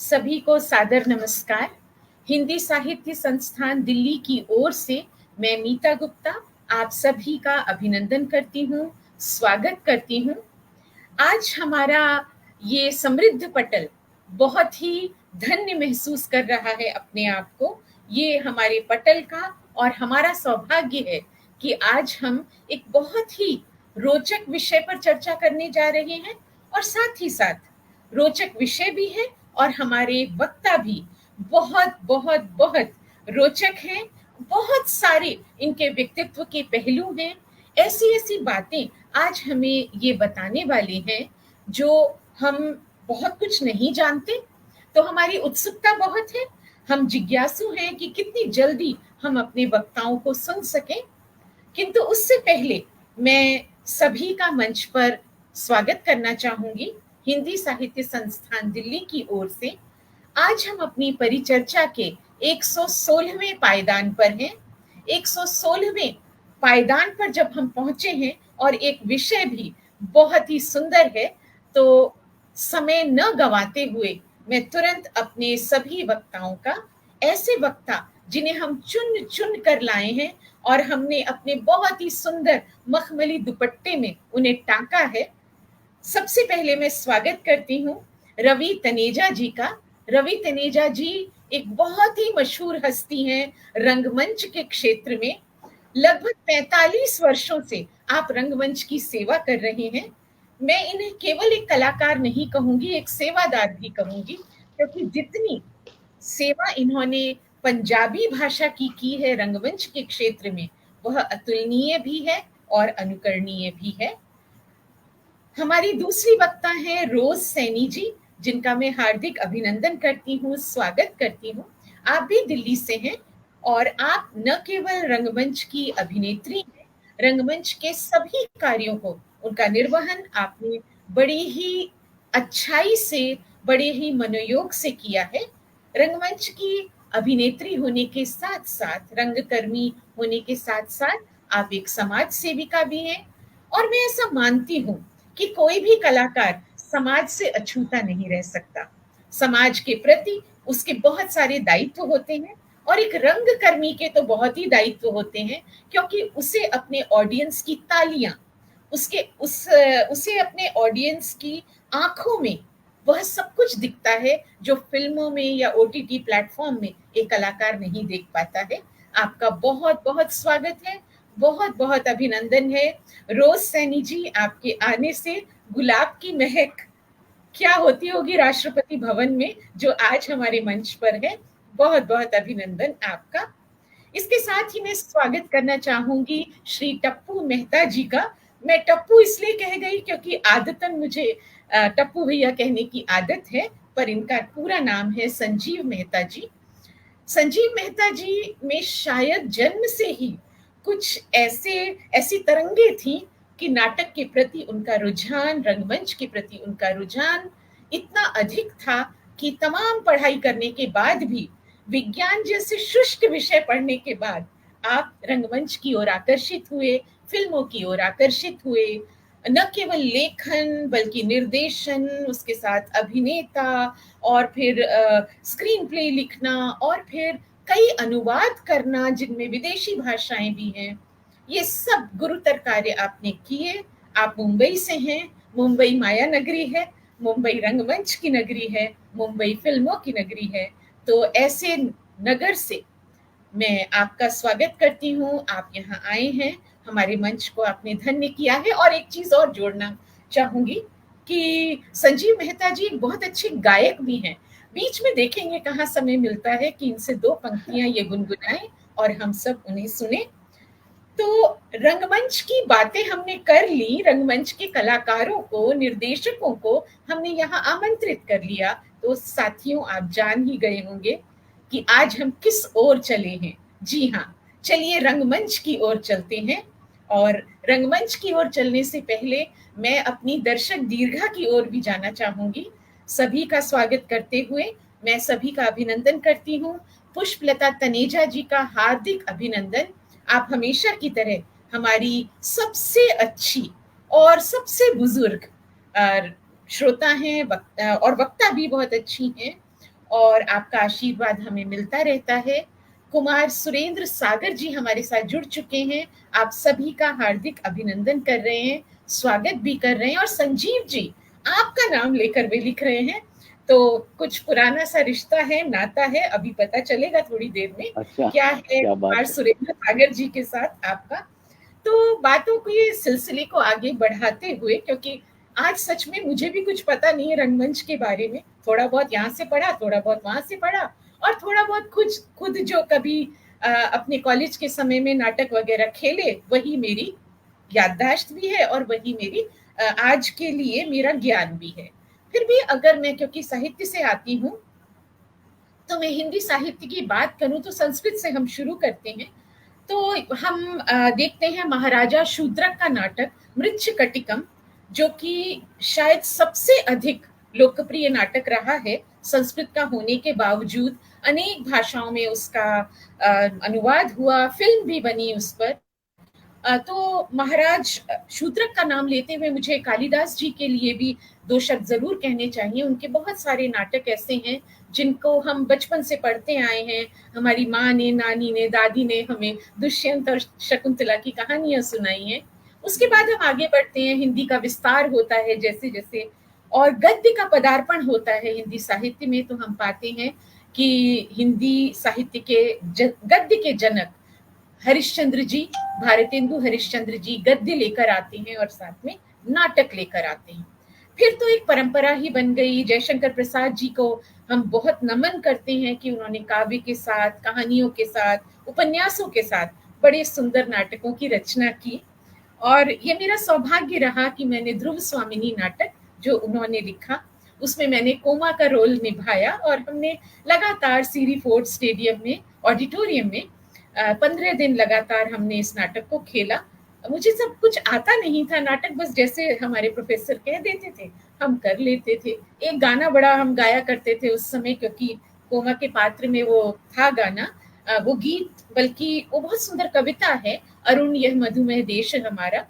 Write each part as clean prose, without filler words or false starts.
सभी को सादर नमस्कार। हिंदी साहित्य संस्थान दिल्ली की ओर से मैं मीता गुप्ता आप सभी का अभिनंदन करती हूँ, स्वागत करती हूँ। आज हमारा ये समृद्ध पटल बहुत ही धन्य महसूस कर रहा है अपने आप को। ये हमारे पटल का और हमारा सौभाग्य है कि आज हम एक बहुत ही रोचक विषय पर चर्चा करने जा रहे हैं और साथ ही साथ रोचक विषय भी है और हमारे वक्ता भी बहुत बहुत बहुत रोचक हैं। बहुत सारे इनके व्यक्तित्व के पहलू हैं। ऐसी ऐसी बातें आज हमें ये बताने वाले हैं जो हम बहुत कुछ नहीं जानते, तो हमारी उत्सुकता बहुत है। हम जिज्ञासु हैं कि कितनी जल्दी हम अपने वक्ताओं को सुन सकें। किंतु उससे पहले मैं सभी का मंच पर स्वागत करना चाहूंगी हिंदी साहित्य संस्थान दिल्ली की ओर से। आज हम अपनी परिचर्चा के 116वें पायदान पर हैं। 116वें पायदान पर जब हम पहुंचे हैं और एक विषय भी बहुत ही सुंदर है, तो समय न गंवाते हुए मैं तुरंत अपने सभी वक्ताओं का, ऐसे वक्ता जिन्हें हम चुन चुन कर लाए हैं और हमने अपने बहुत ही सुंदर मखमली दुपट्टे में उन्हें टांका है, सबसे पहले मैं स्वागत करती हूँ रवि तनेजा जी का। रवि तनेजा जी एक बहुत ही मशहूर हस्ती हैं रंगमंच के क्षेत्र में। लगभग 45 वर्षों से आप रंगमंच की सेवा कर रहे हैं। मैं इन्हें केवल एक कलाकार नहीं कहूंगी, एक सेवादार भी कहूंगी, क्योंकि जितनी सेवा इन्होंने पंजाबी भाषा की है रंगमंच के क्षेत्र में, वह अतुलनीय भी है और अनुकरणीय भी है। हमारी दूसरी वक्ता हैं रोज सैनी जी, जिनका मैं हार्दिक अभिनंदन करती हूँ, स्वागत करती हूँ। आप भी दिल्ली से हैं और आप न केवल रंगमंच की अभिनेत्री हैं, रंगमंच के सभी कार्यों को, उनका निर्वहन आपने बड़ी ही अच्छाई से, बड़े ही मनोयोग से किया है। रंगमंच की अभिनेत्री होने के साथ साथ, रंगकर्मी होने के साथ साथ आप एक समाज सेविका भी हैं। और मैं ऐसा मानती हूँ कि कोई भी कलाकार समाज से अछूता नहीं रह सकता। समाज के प्रति उसके बहुत सारे दायित्व होते हैं और एक रंगकर्मी के तो बहुत ही दायित्व होते हैं, क्योंकि उसे अपने ऑडियंस की तालियां, उसे अपने ऑडियंस की आंखों में वह सब कुछ दिखता है जो फिल्मों में या ओटीटी प्लेटफॉर्म में एक कलाकार नहीं देख पाता है। आपका बहुत बहुत स्वागत है, बहुत बहुत अभिनंदन है। रोज सैनी जी, आपके आने से गुलाब की महक क्या होती होगी राष्ट्रपति भवन में, जो आज हमारे मंच पर है। बहुत बहुत अभिनंदन आपका। इसके साथ ही मैं स्वागत करना चाहूंगी श्री टप्पू मेहता जी का। मैं टप्पू इसलिए कह गई क्योंकि आदतन मुझे टप्पू भैया कहने की आदत है, पर इनका पूरा नाम है संजीव मेहता जी। संजीव मेहता जी में शायद जन्म से ही कुछ ऐसी तरंगे थी कि नाटक के प्रति उनका रुझान, रंगमंच के प्रति उनका रुझान इतना अधिक था कि तमाम पढ़ाई करने के बाद भी, विज्ञान जैसे शुष्क विषय पढ़ने के बाद, आप रंगमंच की ओर आकर्षित हुए, फिल्मों की ओर आकर्षित हुए। न केवल लेखन बल्कि निर्देशन, उसके साथ अभिनेता, और फिर स्क्रीन प्ले लिखना, और फिर कई अनुवाद करना जिनमें विदेशी भाषाएं भी हैं। ये सब गुरुतर कार्य आपने किए। आप मुंबई से हैं, मुंबई माया नगरी है, मुंबई रंगमंच की नगरी है, मुंबई फिल्मों की नगरी है। तो ऐसे नगर से मैं आपका स्वागत करती हूँ। आप यहाँ आए हैं, हमारे मंच को आपने धन्य किया है। और एक चीज और जोड़ना चाहूंगी कि संजीव मेहता जी बहुत अच्छे गायक भी हैं। बीच में देखेंगे कहाँ समय मिलता है कि इनसे दो पंक्तियां ये गुनगुनाएं और हम सब उन्हें सुने। तो रंगमंच की बातें हमने कर ली, रंगमंच के कलाकारों को, निर्देशकों को हमने यहाँ आमंत्रित कर लिया। तो साथियों, आप जान ही गए होंगे कि आज हम किस ओर चले हैं। जी हाँ, चलिए रंगमंच की ओर चलते हैं। और रंगमंच की ओर चलने से पहले मैं अपनी दर्शक दीर्घा की ओर भी जाना चाहूंगी। सभी का स्वागत करते हुए मैं सभी का अभिनंदन करती हूँ। पुष्पलता तनेजा जी का हार्दिक अभिनंदन। आप हमेशा की तरह हमारी सबसे अच्छी और सबसे बुजुर्ग श्रोता हैं, और वक्ता भी बहुत अच्छी हैं। और आपका आशीर्वाद हमें मिलता रहता है। कुमार सुरेंद्र सागर जी हमारे साथ जुड़ चुके हैं, आप सभी का हार्दिक अभिनंदन कर रहे हैं, स्वागत भी कर रहे हैं। और संजीव जी, आपका नाम लेकर वे लिख रहे हैं, तो कुछ पुराना सा रिश्ता है, नाता है, अभी पता चलेगा थोड़ी देर में अच्छा, क्या है क्या बात कुमार है। सुरेंद्र सागर जी के साथ आपका। तो बातों को, ये सिलसिले को आगे बढ़ाते हुए, क्योंकि आज सच में मुझे भी कुछ पता नहीं है रंगमंच के बारे में, थोड़ा बहुत यहाँ से पढ़ा, थोड़ा बहुत वहां से पढ़ा, और थोड़ा बहुत खुद खुद जो कभी अपने कॉलेज के समय में नाटक वगैरह खेले, वही मेरी याददाश्त भी है और वही मेरी आज के लिए मेरा ज्ञान भी है। फिर भी अगर मैं, क्योंकि साहित्य से आती हूँ, तो मैं हिंदी साहित्य की बात करूं तो संस्कृत से हम शुरू करते हैं। तो हम देखते हैं महाराजा शूद्रक का नाटक मृच्छकटिकम, जो कि शायद सबसे अधिक लोकप्रिय नाटक रहा है संस्कृत का होने के बावजूद। अनेक भाषाओं में उसका अनुवाद हुआ, फिल्म भी बनी उस पर। तो महाराज शूद्रक का नाम लेते हुए मुझे कालिदास जी के लिए भी दो शब्द जरूर कहने चाहिए। उनके बहुत सारे नाटक ऐसे हैं जिनको हम बचपन से पढ़ते आए हैं, हमारी माँ ने, नानी ने, दादी ने हमें दुष्यंत और शकुंतला की कहानियां सुनाई हैं। उसके बाद हम आगे बढ़ते हैं, हिंदी का विस्तार होता है जैसे जैसे, और गद्य का पदार्पण होता है हिंदी साहित्य में, तो हम पाते हैं कि हिंदी साहित्य के गद्य के जनक हरिश्चंद्र जी, भारतेंदु हरिश्चंद्र जी गद्य लेकर आते हैं और साथ में नाटक लेकर आते हैं। फिर तो एक परंपरा ही बन गई। जयशंकर प्रसाद जी को हम बहुत नमन करते हैं कि उन्होंने काव्य के साथ, कहानियों के साथ, उपन्यासों के साथ बड़े सुंदर नाटकों की रचना की। और ये मेरा सौभाग्य रहा कि मैंने ध्रुव स्वामिनी नाटक जो उन्होंने लिखा, उसमें मैंने कोमा का रोल निभाया, और हमने लगातार सीरी फोर्ट स्टेडियम में, ऑडिटोरियम में 15 दिन लगातार हमने इस नाटक को खेला। मुझे सब कुछ आता नहीं था, नाटक बस जैसे हमारे प्रोफेसर कह देते थे हम कर लेते थे। एक गाना बड़ा हम गाया करते थे उस समय, क्योंकि कोमा के पात्र में वो था गाना, वो गीत, बल्कि वो बहुत सुंदर कविता है, अरुण यह मधुमेह देश हमारा।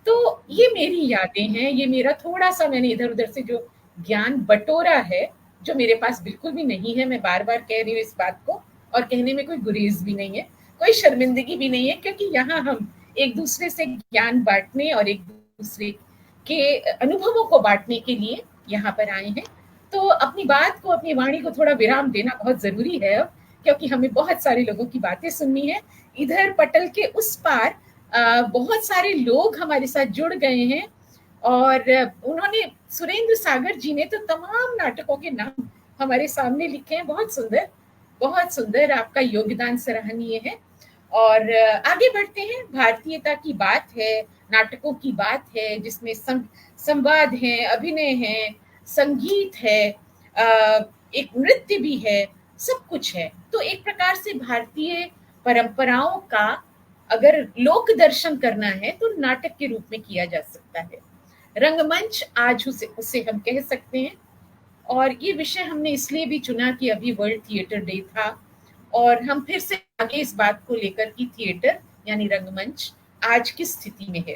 तो ये मेरी यादें हैं, ये मेरा थोड़ा सा मैंने इधर उधर से जो ज्ञान बटोरा है, जो मेरे पास बिल्कुल भी नहीं है, मैं बार बार कह रही हूँ इस बात को, और कहने में कोई गुरेज भी नहीं है, कोई शर्मिंदगी भी नहीं है, क्योंकि यहाँ हम एक दूसरे से ज्ञान बांटने और एक दूसरे के अनुभवों को बांटने के लिए यहाँ पर आए हैं। तो अपनी बात को, अपनी वाणी को थोड़ा विराम देना बहुत जरूरी है अब, क्योंकि हमें बहुत सारे लोगों की बातें सुननी है। इधर पटल के उस पार बहुत सारे लोग हमारे साथ जुड़ गए हैं, और उन्होंने, सुरेंद्र सागर जी ने तो तमाम नाटकों के नाम हमारे सामने लिखे हैं। बहुत सुंदर, बहुत सुंदर, आपका योगदान सराहनीय है। और आगे बढ़ते हैं, भारतीयता की बात है, नाटकों की बात है, जिसमें संवाद है, अभिनय है, संगीत है, एक नृत्य भी है, सब कुछ है। तो एक प्रकार से भारतीय परंपराओं का अगर लोक दर्शन करना है तो नाटक के रूप में किया जा सकता है। रंगमंच आज उसे हम कह सकते हैं। और ये विषय हमने इसलिए भी चुना कि अभी वर्ल्ड थिएटर डे था, और हम फिर से आगे इस बात को लेकर कि थिएटर यानी रंगमंच आज किस स्थिति में है।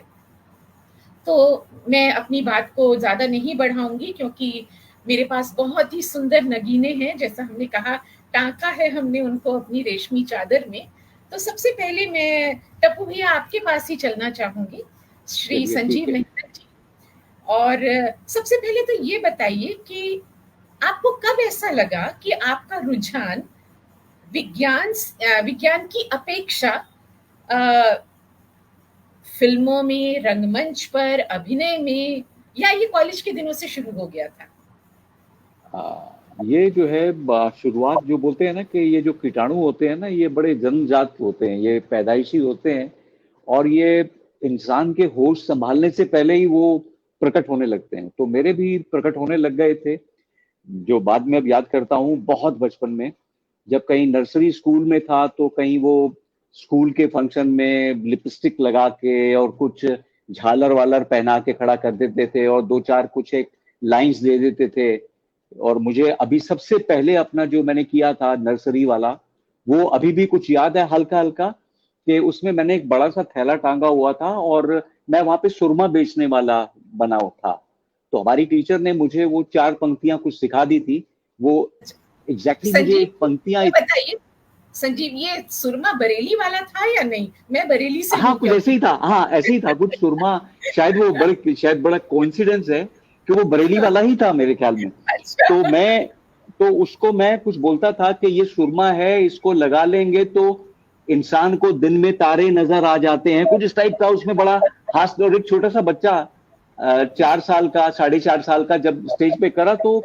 तो मैं अपनी बात को ज्यादा नहीं बढ़ाऊंगी, क्योंकि मेरे पास बहुत ही सुंदर नगीने हैं, जैसा हमने कहा, टांका है हमने उनको अपनी रेशमी चादर में। तो सबसे पहले मैं टप्पू भैया आपके पास ही चलना चाहूंगी, श्री चलिए ठीक संजीव है। मेहता जी। और सबसे पहले तो ये बताइए कि आपको कब ऐसा लगा कि आपका रुझान विज्ञान विज्ञान की अपेक्षा अ, फिल्मों में, रंगमंच पर, अभिनय में, या ये कॉलेज के दिनों से शुरू हो गया था? ये जो है शुरुआत, जो बोलते हैं ना कि ये जो कीटाणु होते हैं ना, ये बड़े जन्मजात होते हैं, ये पैदाइशी होते हैं, और ये इंसान के होश संभालने से पहले ही वो प्रकट होने लगते हैं। तो मेरे भी प्रकट होने लग गए थे, जो बाद में अब याद करता हूँ, बहुत बचपन में जब कहीं नर्सरी स्कूल में था, तो कहीं वो स्कूल के फंक्शन में लिपस्टिक लगा के और कुछ झालर वालर पहना के खड़ा कर देते थे, और दो चार कुछ एक लाइंस दे देते थे। और मुझे अभी सबसे पहले अपना जो मैंने किया था नर्सरी वाला, वो अभी भी कुछ याद है हल्का हल्का, कि उसमें मैंने एक बड़ा सा थैला टांगा हुआ था, और मैं वहां पे सुरमा बेचने वाला बना था। तो हमारी टीचर ने मुझे वो चार पंक्तियां कुछ सिखा दी थी। वो एग्जैक्टली मुझे एक पंक्तियां, बताइए संजीव, ये सुरमा बरेली वाला था या नहीं? मैं बरेली से हाँ कुछ ऐसे ही था, हाँ ऐसे ही था कुछ सुरमा, शायद वो शायद बड़ा कोइंसिडेंस है कि वो बरेली वाला ही था मेरे ख्याल में। अच्छा। तो उसको मैं कुछ बोलता था कि ये सुरमा है, इसको लगा लेंगे तो इंसान को दिन में तारे नजर आ जाते हैं, कुछ इस टाइप का उसमें बड़ा हास्य। और एक छोटा सा बच्चा 4 साल का, 4.5 साल का, जब स्टेज पे करा तो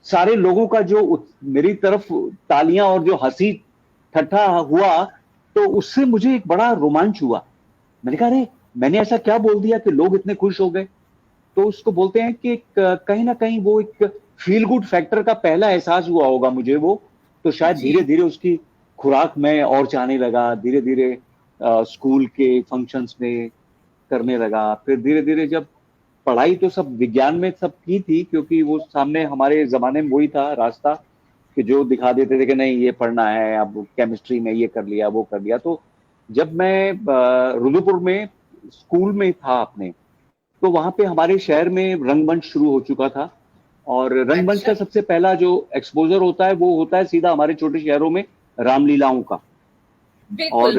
सारे लोगों का जो मेरी तरफ तालियां और जो हंसी ठट्ठा हुआ, तो उससे मुझे एक बड़ा रोमांच हुआ। मैंने कहा अरे मैंने ऐसा क्या बोल दिया कि लोग इतने खुश हो गए। तो उसको बोलते हैं कि कहीं ना कहीं वो एक फील गुड फैक्टर का पहला एहसास हुआ होगा मुझे वो। तो शायद धीरे धीरे उसकी खुराक में और चाहने लगा, धीरे धीरे स्कूल के फंक्शंस में करने लगा। फिर धीरे धीरे जब पढ़ाई तो सब विज्ञान में सब की थी, क्योंकि वो सामने हमारे जमाने में वही था रास्ता कि जो दिखा देते थे कि नहीं ये पढ़ना है, अब केमिस्ट्री में ये कर लिया वो कर लिया। तो जब मैं रुद्रपुर में स्कूल में था अपने, तो वहां पे हमारे शहर में रंगमंच शुरू हो चुका था। और रंगमंच का सबसे पहला जो एक्सपोजर होता है वो होता है सीधा हमारे छोटे शहरों में रामलीलाओं का। और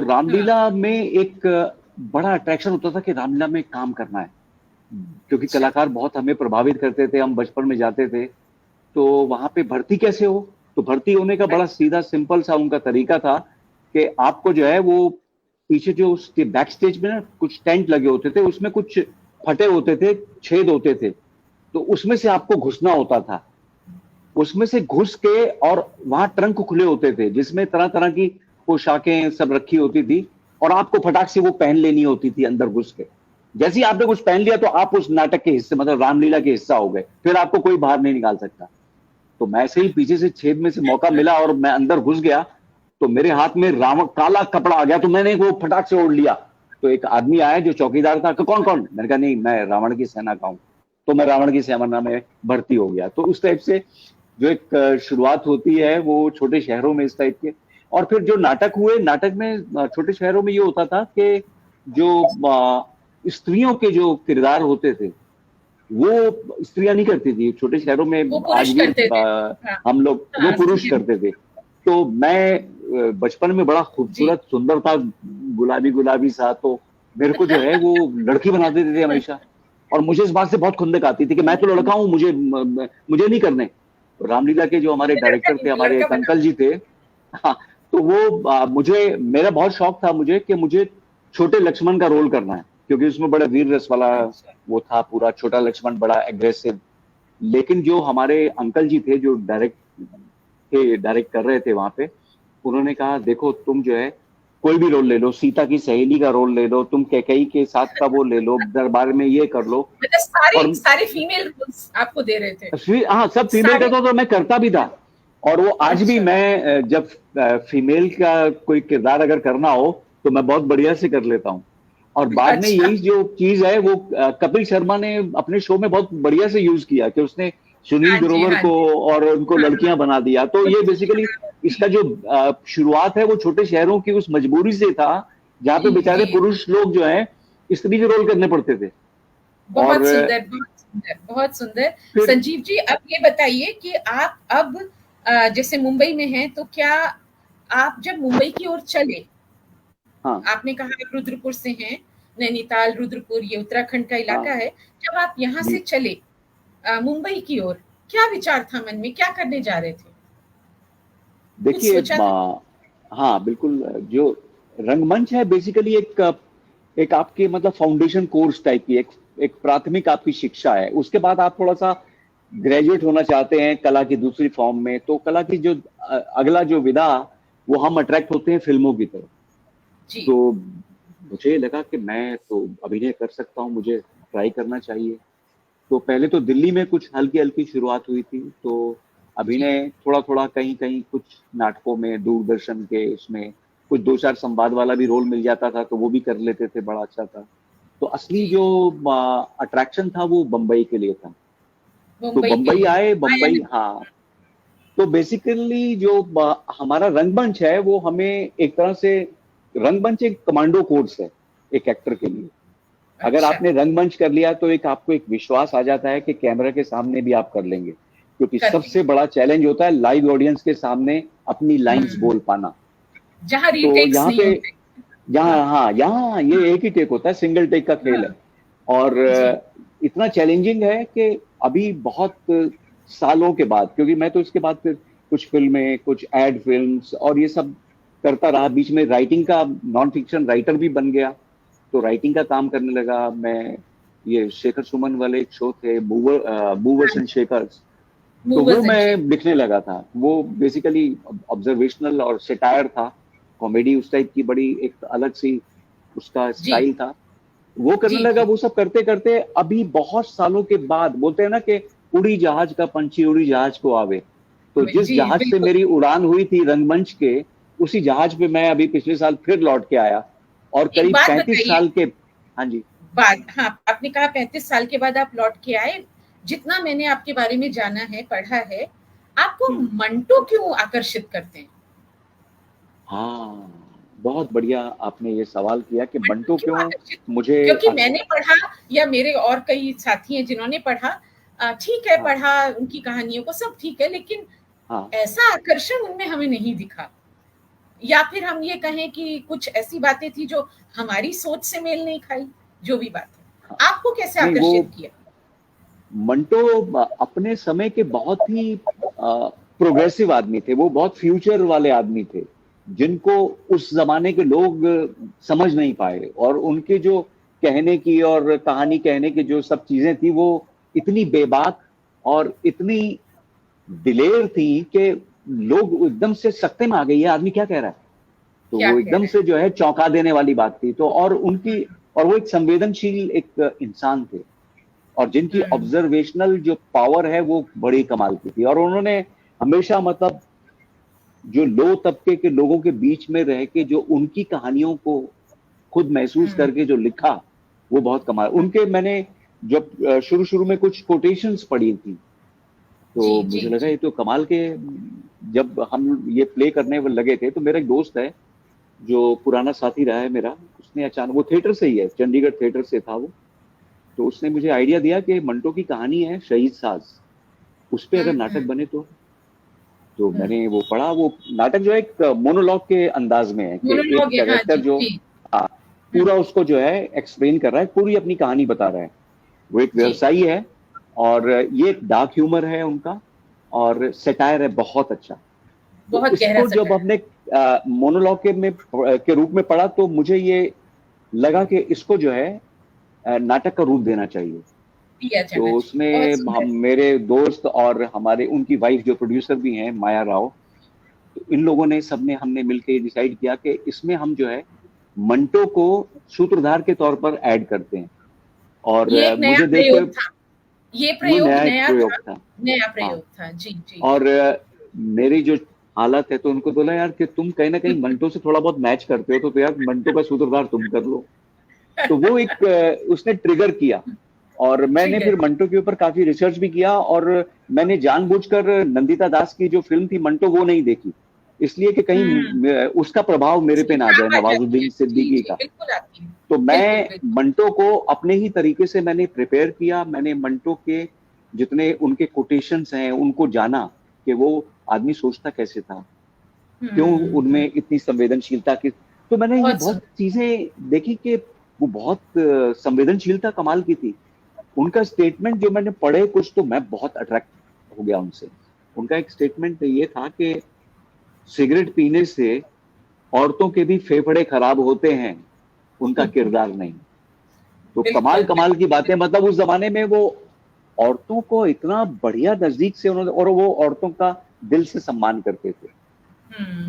रामलीला में एक बड़ा अट्रैक्शन होता था कि रामलीला में काम करना है, क्योंकि कलाकार बहुत हमें प्रभावित करते थे। हम बचपन में जाते थे तो वहां पे भर्ती कैसे हो, तो भर्ती होने का बड़ा सीधा सिंपल सा उनका तरीका था कि आपको जो है वो पीछे जो उसके बैक स्टेज में ना कुछ टेंट लगे होते थे, उसमें कुछ फटे होते थे, छेद होते थे, तो उसमें से आपको घुसना होता था। उसमें से घुस के, और वहां ट्रंक खुले होते थे जिसमें तरह तरह की पोशाकें सब रखी होती थी, और आपको फटाक से वो पहन लेनी होती थी अंदर घुस के। जैसे ही आपने कुछ पहन लिया तो आप उस नाटक के हिस्से, मतलब रामलीला के हिस्सा हो गए, फिर आपको कोई बाहर नहीं निकाल सकता। तो मैं ऐसे ही पीछे से छेद में से मौका मिला और मैं अंदर घुस गया, तो मेरे हाथ में रावण काला कपड़ा आ गया, तो मैंने वो फटाक से ओढ़ लिया। तो एक आदमी आया जो चौकीदार था, कौन कौन? मैंने कहा नहीं मैं रावण की सेना का हूं। तो मैं रावण की सेना में भर्ती हो गया। तो उस टाइप से जो एक शुरुआत होती है वो छोटे शहरों में इस टाइप के। और फिर जो नाटक हुए, नाटक में छोटे शहरों में ये होता था कि जो स्त्रियों के जो किरदार होते थे वो स्त्रियां नहीं करती थी छोटे शहरों में। आज भी हम लोग वो पुरुष करते थे। तो मैं बचपन में बड़ा खूबसूरत सुंदर था, गुलाबी गुलाबी सा, तो मेरे को जो है वो लड़की बना देते थे हमेशा। और मुझे इस बात से बहुत खुंदक आती थी कि मैं तो लड़का हूँ, मुझे नहीं करने। रामलीला के जो हमारे डायरेक्टर थे, हमारे एक अंकल जी थे, हाँ, तो वो मुझे, मेरा बहुत शौक था मुझे कि मुझे छोटे लक्ष्मण का रोल करना है, क्योंकि उसमें बड़ा वीर रस वाला वो था पूरा, छोटा लक्ष्मण बड़ा एग्रेसिव। लेकिन जो हमारे अंकल जी थे जो डायरेक्ट कर रहे थे वहां पे, उन्होंने कहा देखो तुम जो है कोई भी रोल ले लो, सीता की सहेली का रोल ले लो, तुम कैकेयी के साथ का वो ले लो, दरबार में ये कर लो। मतलब सारे फीमेल रोल्स आपको दे रहे थे? हाँ सब फीमेल का तो मैं करता भी था। और वो आज भी मैं जब फीमेल का कोई किरदार अगर करना हो तो मैं बहुत बढ़िया से कर लेता हूँ। और बाद में यही जो चीज है वो कपिल शर्मा ने अपने शो में बहुत बढ़िया से यूज किया कि उसने सुनील ग्रोवर को और उनको लड़कियां बना दिया। तो ये बेसिकली इसका जो शुरुआत है वो छोटे शहरों की उस मजबूरी से था, जहाँ पे बेचारे पुरुष लोग जो है स्त्री के रोल करने पड़ते थे। बहुत सुंदर, बहुत सुंदर, बहुत सुंदर। संजीव जी अब ये बताइए कि आप अब जैसे मुंबई में हैं, तो क्या आप जब मुंबई की ओर चले, हाँ, आपने कहा आप रुद्रपुर से हैं, नैनीताल रुद्रपुर ये उत्तराखंड का इलाका है, जब आप यहाँ से चले मुंबई की ओर, क्या विचार था मन में, क्या करने जा रहे थे? देखिए हाँ बिल्कुल, जो रंगमंच है बेसिकली एक आपके मतलब फाउंडेशन कोर्स टाइप की एक प्राथमिक आपकी शिक्षा है। उसके बाद आप थोड़ा सा ग्रेजुएट होना चाहते हैं कला की दूसरी फॉर्म में, तो कला की जो अगला जो विधा वो हम अट्रैक्ट होते हैं फिल्मों की तरफ। तो मुझे लगा कि मैं तो अभिनय कर सकता हूँ, मुझे ट्राई करना चाहिए। तो पहले तो दिल्ली में कुछ हल्की हल्की शुरुआत हुई थी, तो अभिनय थोड़ा थोड़ा कहीं कहीं कुछ नाटकों में, दूरदर्शन के उसमें कुछ 2-4 संवाद वाला भी रोल मिल जाता था तो वो भी कर लेते थे, बड़ा अच्छा था। तो असली जो अट्रैक्शन था वो बम्बई के लिए था। तो बम्बई आए, बम्बई, हाँ। तो बेसिकली जो हमारा रंगमंच है वो हमें एक तरह से, रंगमंच एक कमांडो कोर्स है एक एक्टर के लिए। अगर आपने रंगमंच कर लिया तो आपको एक विश्वास आ जाता है कि कैमरा के सामने भी आप कर लेंगे। क्योंकि करती सबसे बड़ा चैलेंज होता है लाइव ऑडियंस के सामने अपनी लाइंस बोल पाना। जहाँ तो रीटेक्स यहाँ नहीं पे, होते। यहाँ ये एक ही टेक होता है, सिंगल टेक का खेल है। और जी इतना चैलेंजिंग है कि अभी बहुत सालों के बाद, क्योंकि मैं तो इसके बाद फिर कुछ फिल्में, कुछ एड फिल्म्स और ये सब करता रहा, बीच में राइटिंग का, नॉन फिक्शन राइटर भी बन गया, तो राइटिंग का काम करने लगा मैं। ये शेखर सुमन वाले एक शो थे, मूवर्स एंड शेकर्स, तो वो मूवर्स एंड मैं शेक। लिखने लगा था। वो बेसिकली ऑब्जर्वेशनल और सेटायर था, कॉमेडी उस टाइप की, बड़ी एक अलग सी उसका जी स्टाइल था। वो करने जी लगा। जी वो सब करते करते अभी बहुत सालों के बाद बोलते हैं ना कि उड़ी जहाज का पंछी उड़ी जहाज को आवे, तो जिस जी जहाज से बिल्कुल। मेरी उड़ान हुई थी रंगमंच के, उसी जहाज पे मैं अभी पिछले साल फिर लौट के आया, और एक करीब बात 35 बताइए, साल के। हाँ जी। बाद, हाँ आपने कहा 35 साल के बाद आप लौट के आए। जितना मैंने आपके बारे में जाना है, पढ़ा है, आपको हम्म। मंटो क्यों आकर्षित करते हैं? हाँ, बहुत बढ़िया आपने ये सवाल किया कि मंटो बंटो क्यों क्यों आकर्षित? मुझे क्योंकि मैंने पढ़ा, या मेरे और कई साथी हैं जिन्होंने पढ़ा, ठीक है हाँ पढ़ा उनकी कहानियों को, सब ठीक है, लेकिन हाँ ऐसा आकर्षण उनमें हमें नहीं दिखा। या फिर हम ये कहें कि कुछ ऐसी बातें थी जो हमारी सोच से मेल नहीं खाई, जो भी बात हाँ। है। आपको कैसे नहीं, वो आकर्षित किया? मंटो अपने समय के बहुत ही प्रोग्रेसिव आदमी थे। वो बहुत फ्यूचर वाले आदमी थे, जिनको उस जमाने के लोग समझ नहीं पाए, और उनके जो कहने की और कहानी कहने की जो सब चीजें थी, वो इतनी बेबाक और इतनी दिलेर थी कि लोग एकदम से सकते में आ गए, ये आदमी क्या कह रहा है। तो क्या वो कह एकदम रहे से हैं? जो है चौंका देने वाली बात थी। तो और उनकी, और वो एक संवेदनशील एक इंसान थे, और जिनकी हम्म ऑब्जर्वेशनल जो पावर है वो बड़ी कमाल की थी। और उन्होंने हमेशा, मतलब जो लो तबके के लोगों के बीच में रह के जो उनकी कहानियों को खुद महसूस हम्म करके जो लिखा, वो बहुत कमाल। उनके मैंने जब शुरू शुरू में कुछ कोटेशंस पढ़ी थी, जी तो जी मुझे लगा जी ये तो कमाल के। जब हम ये प्ले करने लगे थे, तो मेरा एक दोस्त है जो पुराना साथी रहा है मेरा, उसने अचानक, वो थिएटर से ही है, चंडीगढ़ थिएटर से था वो, तो उसने मुझे आइडिया दिया कि मंटो की कहानी है शहीद साज, उस पे अगर नाटक हम्म बने तो हम्म मैंने वो पढ़ा। वो नाटक जो है एक मोनोलॉग के अंदाज में है कि एक मोनोलॉग है, हाँ कैरेक्टर जी जो जी। पूरा उसको जो है एक्सप्लेन कर रहा है, पूरी अपनी कहानी बता रहा है। वो एक जी व्यवसायी है, और ये एक डार्क ह्यूमर है उनका, और सेटायर है बहुत अच्छा। तो बहुत गहरा इसको जब सटाया हमने मोनोलॉग के रूप में पढ़ा, तो मुझे ये लगा कि इसको जो है नाटक का रूप देना चाहिए। दिया जाना तो चाहिए, बहुत उसमें हम, सुंदर। मेरे दोस्त और हमारे, उनकी वाइफ जो प्रोड्यूसर भी हैं, माया राव, तो इन लोगों ने, सबने, हमने मिलकर डिसाइड किया कि इसमें हम जो है मंटो को सूत्रधार के तौर पर ऐड करते हैं। और ये एक नया मुझे देख के प्रयोग था, ये वो प्रयोग नया एक नया प्रयोग था। था। नया हाँ, प्रयोग था, जी जी और मेरी जो हालत है, तो उनको बोला यार कि तुम कहीं ना कहीं जी। मंटो से थोड़ा बहुत मैच करते हो, तो यार मंटो का सूत्रधार तुम कर लो। तो वो एक उसने ट्रिगर किया, और मैंने ठीक है। फिर मंटो के ऊपर काफी रिसर्च भी किया, और मैंने जानबूझकर नंदिता दास की जो फिल्म थी मंटो, वो नहीं देखी, इसलिए कि कहीं उसका प्रभाव मेरे पे ना आ जाए, छाप आ जाती है, नवाजुद्दीन जी सिद्दीकी जी का। बिल्कुल आती है। तो बिल्कुल मैं बिल्कुल। मंटो को अपने ही तरीके से मैंने प्रिपेयर किया। मैंने मंटो के जितने उनके कोटेशंस हैं उनको जाना, कि वो आदमी सोचता कैसे था, क्यों हम्म। उनमें इतनी संवेदनशीलता की। तो मैंने ये बहुत बहुत सुंदर। चीजें देखी कि वो बहुत संवेदनशीलता कमाल की थी। उनका स्टेटमेंट जो मैंने पढ़े कुछ, तो मैं बहुत अट्रैक्ट हो गया उनसे। उनका एक स्टेटमेंट ये था कि सिगरेट पीने से औरतों के भी फेफड़े खराब होते हैं, उनका किरदार नहीं। तो कमाल बिल्कुल कमाल की बिल्कुल। बातें, मतलब उस जमाने में वो औरतों को इतना बढ़िया नजदीक से उन्होंने, और वो औरतों का दिल से सम्मान करते थे।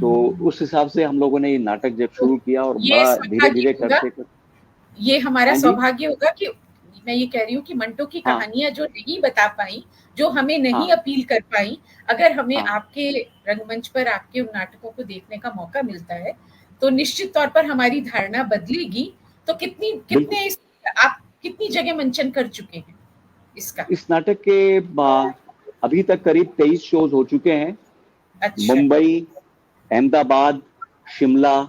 तो हम्म। उस हिसाब से हम लोगों ने ये नाटक जब तो शुरू किया, और ये बड़ा धीरे सौभाग्य धीरे होगा, करते करते। ये हमारा हाँ जी। सौभाग्य होगा कि मैं ये कह रही हूँ कि मंटो की हाँ कहानियां जो नहीं बता पाई, जो हमें नहीं हाँ अपील कर पाई, अगर हमें हाँ, आपके रंगमंच पर आपके उन नाटकों को देखने का मौका मिलता है, तो निश्चित तौर पर हमारी धारणा बदलेगी। तो कितनी बिल्कुल। कितने आप कितनी जगह मंचन कर चुके हैं इसका? इस नाटक के अभी तक करीब 23 शोज हो चुके हैं। अच्छा। मुंबई, अहमदाबाद, शिमला,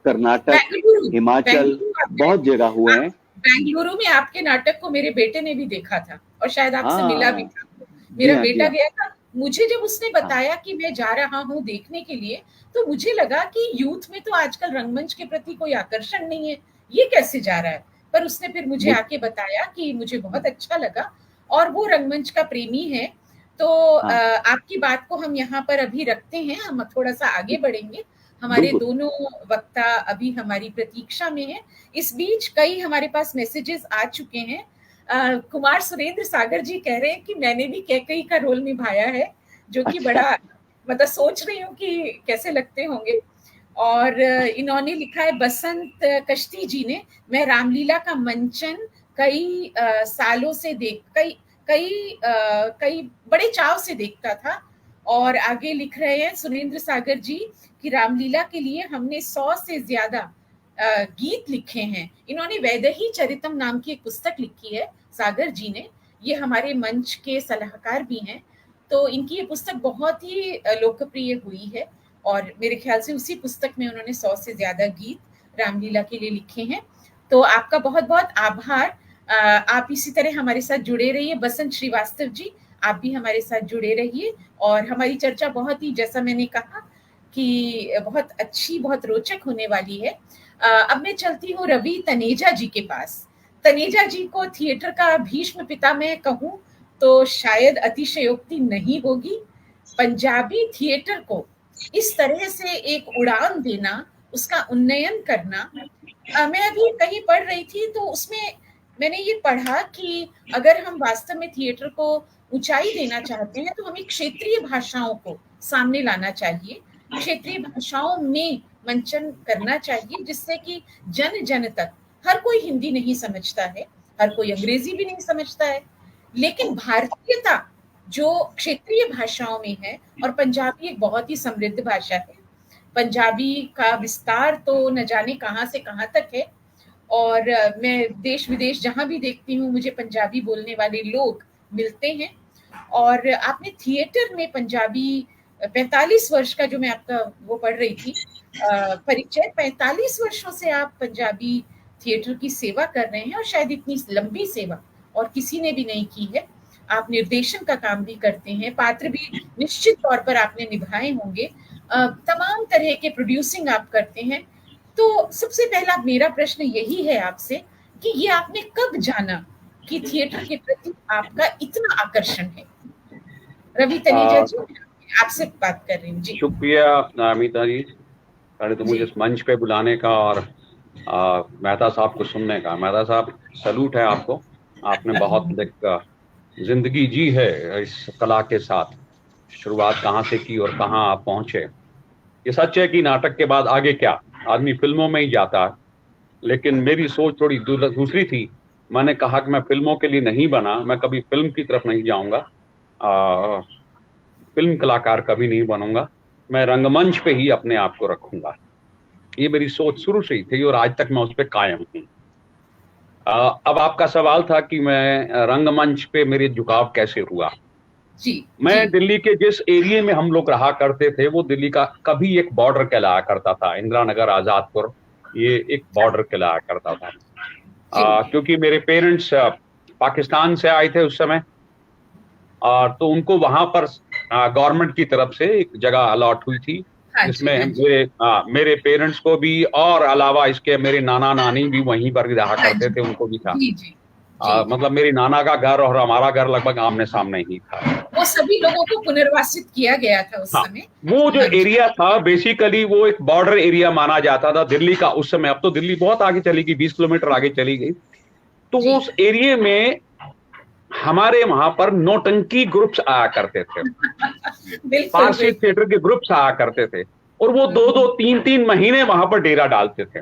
कर्नाटक, बेंगलुरु, हिमाचल, बेंगलुरु आप गए बहुत थे। जगह हुए आप हैं। बेंगलुरु में आपके नाटक को मेरे बेटे ने भी देखा था, और शायद आपसे मिला भी हाँ, था। जी मेरा हाँ, जी बेटा हाँ। गया था, मुझे जब उसने बताया कि मैं जा रहा हूँ देखने के लिए, तो मुझे लगा कि यूथ में तो आजकल रंगमंच के प्रति कोई आकर्षण नहीं है, ये कैसे जा रहा है? पर उसने फिर मुझे आके बताया कि मुझे बहुत अच्छा लगा, और वो रंगमंच का प्रेमी है। तो हाँ आपकी बात को हम यहाँ पर अभी रखते हैं, हम थोड़ा सा आगे बढ़ेंगे। हमारे बिल्कुल। दोनों वक्ता अभी हमारी प्रतीक्षा में हैं। इस बीच कई हमारे पास मैसेजेस आ चुके हैं। कुमार सुरेंद्र सागर जी कह रहे हैं कि मैंने भी कैकई का रोल निभाया है, जो कि अच्छा। बड़ा, मतलब सोच रही हूँ कि कैसे लगते होंगे। और इन्होंने लिखा है बसंत कश्ती जी ने, मैं रामलीला का मंचन कई सालों से कई बड़े चाव से देखता था। और आगे लिख रहे हैं सुरेंद्र सागर जी कि रामलीला के लिए हमने 100 से ज्यादा गीत लिखे हैं। इन्होंने वैदेही चरितम नाम की एक पुस्तक लिखी है सागर जी ने, ये हमारे मंच के सलाहकार भी हैं। तो इनकी ये पुस्तक बहुत ही लोकप्रिय हुई है, और मेरे ख्याल से उसी पुस्तक में उन्होंने 100 से ज्यादा गीत रामलीला के लिए लिखे हैं। तो आपका बहुत बहुत आभार। आप इसी तरह हमारे साथ जुड़े रहिए। बसंत श्रीवास्तव जी, आप भी हमारे साथ जुड़े रहिए, और हमारी चर्चा बहुत ही, जैसा मैंने कहा कि बहुत अच्छी, बहुत रोचक होने वाली है। अब मैं चलती हूँ रवि तनेजा जी के पास। तनेजा जी को थिएटर का भीष्म पिता मैं कहूँ तो शायद अतिशयोक्ति नहीं होगी। पंजाबी थिएटर को इस तरह से एक उड़ान देना, उसका उन्नयन करना, मैं अभी कहीं पढ़ रही थी तो उसमें मैंने ये पढ़ा कि अगर हम वास्तव में थिएटर को ऊंचाई देना चाहते हैं तो हमें क्षेत्रीय भाषाओं को सामने लाना चाहिए, क्षेत्रीय भाषाओं में मंचन करना चाहिए, जिससे कि जन जन तक, हर कोई हिंदी नहीं समझता है, हर कोई अंग्रेजी भी नहीं समझता है, लेकिन भारतीयता जो क्षेत्रीय भाषाओं में है, और पंजाबी एक बहुत ही समृद्ध भाषा है, पंजाबी का विस्तार तो न जाने कहाँ से कहाँ तक है। और मैं देश विदेश जहाँ भी देखती हूँ मुझे पंजाबी बोलने वाले लोग मिलते हैं। और आपने थिएटर में पंजाबी 45 वर्ष का, जो मैं आपका वो पढ़ रही थी परिचय, 45 वर्षों से आप पंजाबी थिएटर की सेवा कर रहे हैं, और शायद इतनी लंबी सेवा और किसी ने भी नहीं की है। आप निर्देशन का काम भी करते हैं, पात्र भी निश्चित तौर पर आपने निभाए होंगे, तमाम तरह के प्रोड्यूसिंग आप करते हैं। तो सबसे पहला मेरा प्रश्न यही है आपसे कि ये आपने कब जाना कि थिएटर के प्रति आपका इतना आकर्षण है? रवि तनेजा जी, आपसे बात कर रही हूँ जी। शुक्रिया अमिता जी, पहले तो मुझे इस मंच पे बुलाने का और मेहता साहब को सुनने का। मेहता साहब, सलूट है आपको, आपने बहुत एक जिंदगी जी है इस कला के साथ। शुरुआत कहाँ से की और कहाँ आप पहुंचे। ये सच है कि नाटक के बाद आगे क्या, आदमी फिल्मों में ही जाता है, लेकिन मेरी सोच थोड़ी दूसरी थी। मैंने कहा कि मैं फिल्मों के लिए नहीं बना, मैं कभी फिल्म की तरफ नहीं जाऊंगा, फिल्म कलाकार कभी नहीं बनूंगा, मैं रंगमंच पे ही अपने आप को रखूंगा। ये मेरी सोच शुरू से ही थी और आज तक मैं उस पर कायम हूँ। अब आपका सवाल था कि मैं रंगमंच पे मेरे झुकाव कैसे हुआ। जी, मैं जी। दिल्ली के जिस एरिया में हम लोग रहा करते थे वो दिल्ली का कभी एक बॉर्डर कहलाया करता था, इंदिरा नगर, आजादपुर, ये एक बॉर्डर कहलाया करता था। क्योंकि मेरे पेरेंट्स पाकिस्तान से आए थे उस समय, और तो उनको वहां पर गवर्नमेंट की तरफ से एक जगह अलॉट हुई थी, जिसमें मेरे पेरेंट्स को भी, और अलावा इसके मेरे नाना नानी भी वहीं पर रहा करते थे, उनको भी था। जी, जी, मतलब मेरी नाना का घर और हमारा घर लगभग आमने सामने ही था। वो सभी लोगों को पुनर्वासित किया गया था उस समय। वो जो एरिया था बेसिकली वो एक बॉर्डर एरिया माना जाता था दिल्ली का उस समय। अब तो दिल्ली बहुत आगे चली गई, 20 किलोमीटर आगे चली गई। तो उस एरिया में हमारे वहां पर नौटंकी ग्रुप्स आया करते थे, पारसी थिएटर के ग्रुप्स आया करते थे, और वो 2-2, 3-3 महीने वहां पर डेरा डालते थे,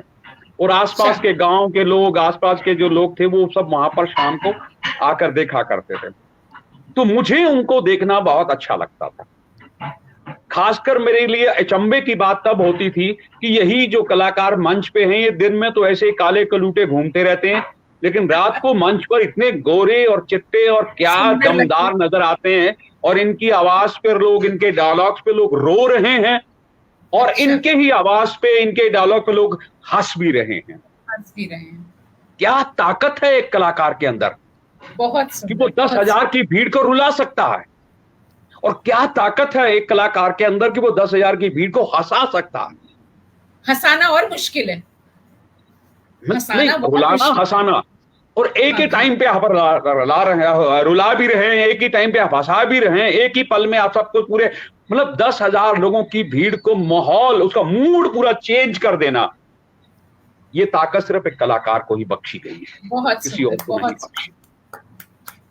और आसपास के गांव के लोग, आसपास के जो लोग थे वो सब वहां पर शाम को आकर देखा करते थे। तो मुझे उनको देखना बहुत अच्छा लगता था। खासकर मेरे लिए अचंभे की बात तब होती थी कि यही जो कलाकार मंच पे हैं, ये दिन में तो ऐसे काले कलूटे घूमते रहते हैं, लेकिन रात को मंच पर इतने गोरे और चिट्टे और क्या दमदार नजर आते हैं, और इनकी आवाज पर लोग, इनके डायलॉग्स पे लोग रो रहे हैं, और इनके ही आवाज पे, इनके डायलॉग पे लोग हंस भी रहे हैं। क्या ताकत है एक कलाकार के अंदर, बहुत कि वो 10,000 की भीड़ को रुला सकता है। और क्या ताकत है एक कलाकार के अंदर कि वो 10,000 की भीड़ को हंसा सकता है। हंसाना और मुश्किल है, नहीं, रुलाना हंसाना, और एक ही टाइम पे आप रुला रहे हैं, रुला भी रहे हैं, एक ही टाइम पे आप हंसा भी रहे हैं, एक ही पल में आप सब कुछ पूरे, मतलब 10,000 लोगों की भीड़ को, माहौल, उसका मूड पूरा चेंज कर देना, ये ताकत सिर्फ एक कलाकार को ही बख्शी गई है, बहुत किसी और को नहीं बख्शी।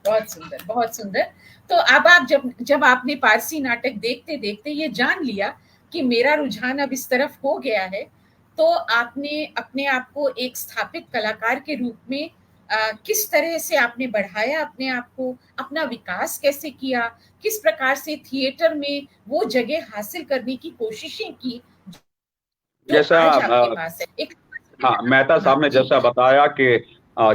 बहुत सुंदर, बहुत सुंदर। तो अब आप जब आपने पारसी नाटक देखते देखते ये जान लिया कि मेरा रुझान अब इस तरफ हो गया है, तो आपने अपने आप को एक स्थापित कलाकार के रूप में किस तरह से आपने बढ़ाया अपने आप को, अपना विकास कैसे किया, किस प्रकार से थिएटर में वो जगह हासिल करने की कोशिशें की जैसा आपके पास है? हाँ, मेहता साहब ने जैसा बताया कि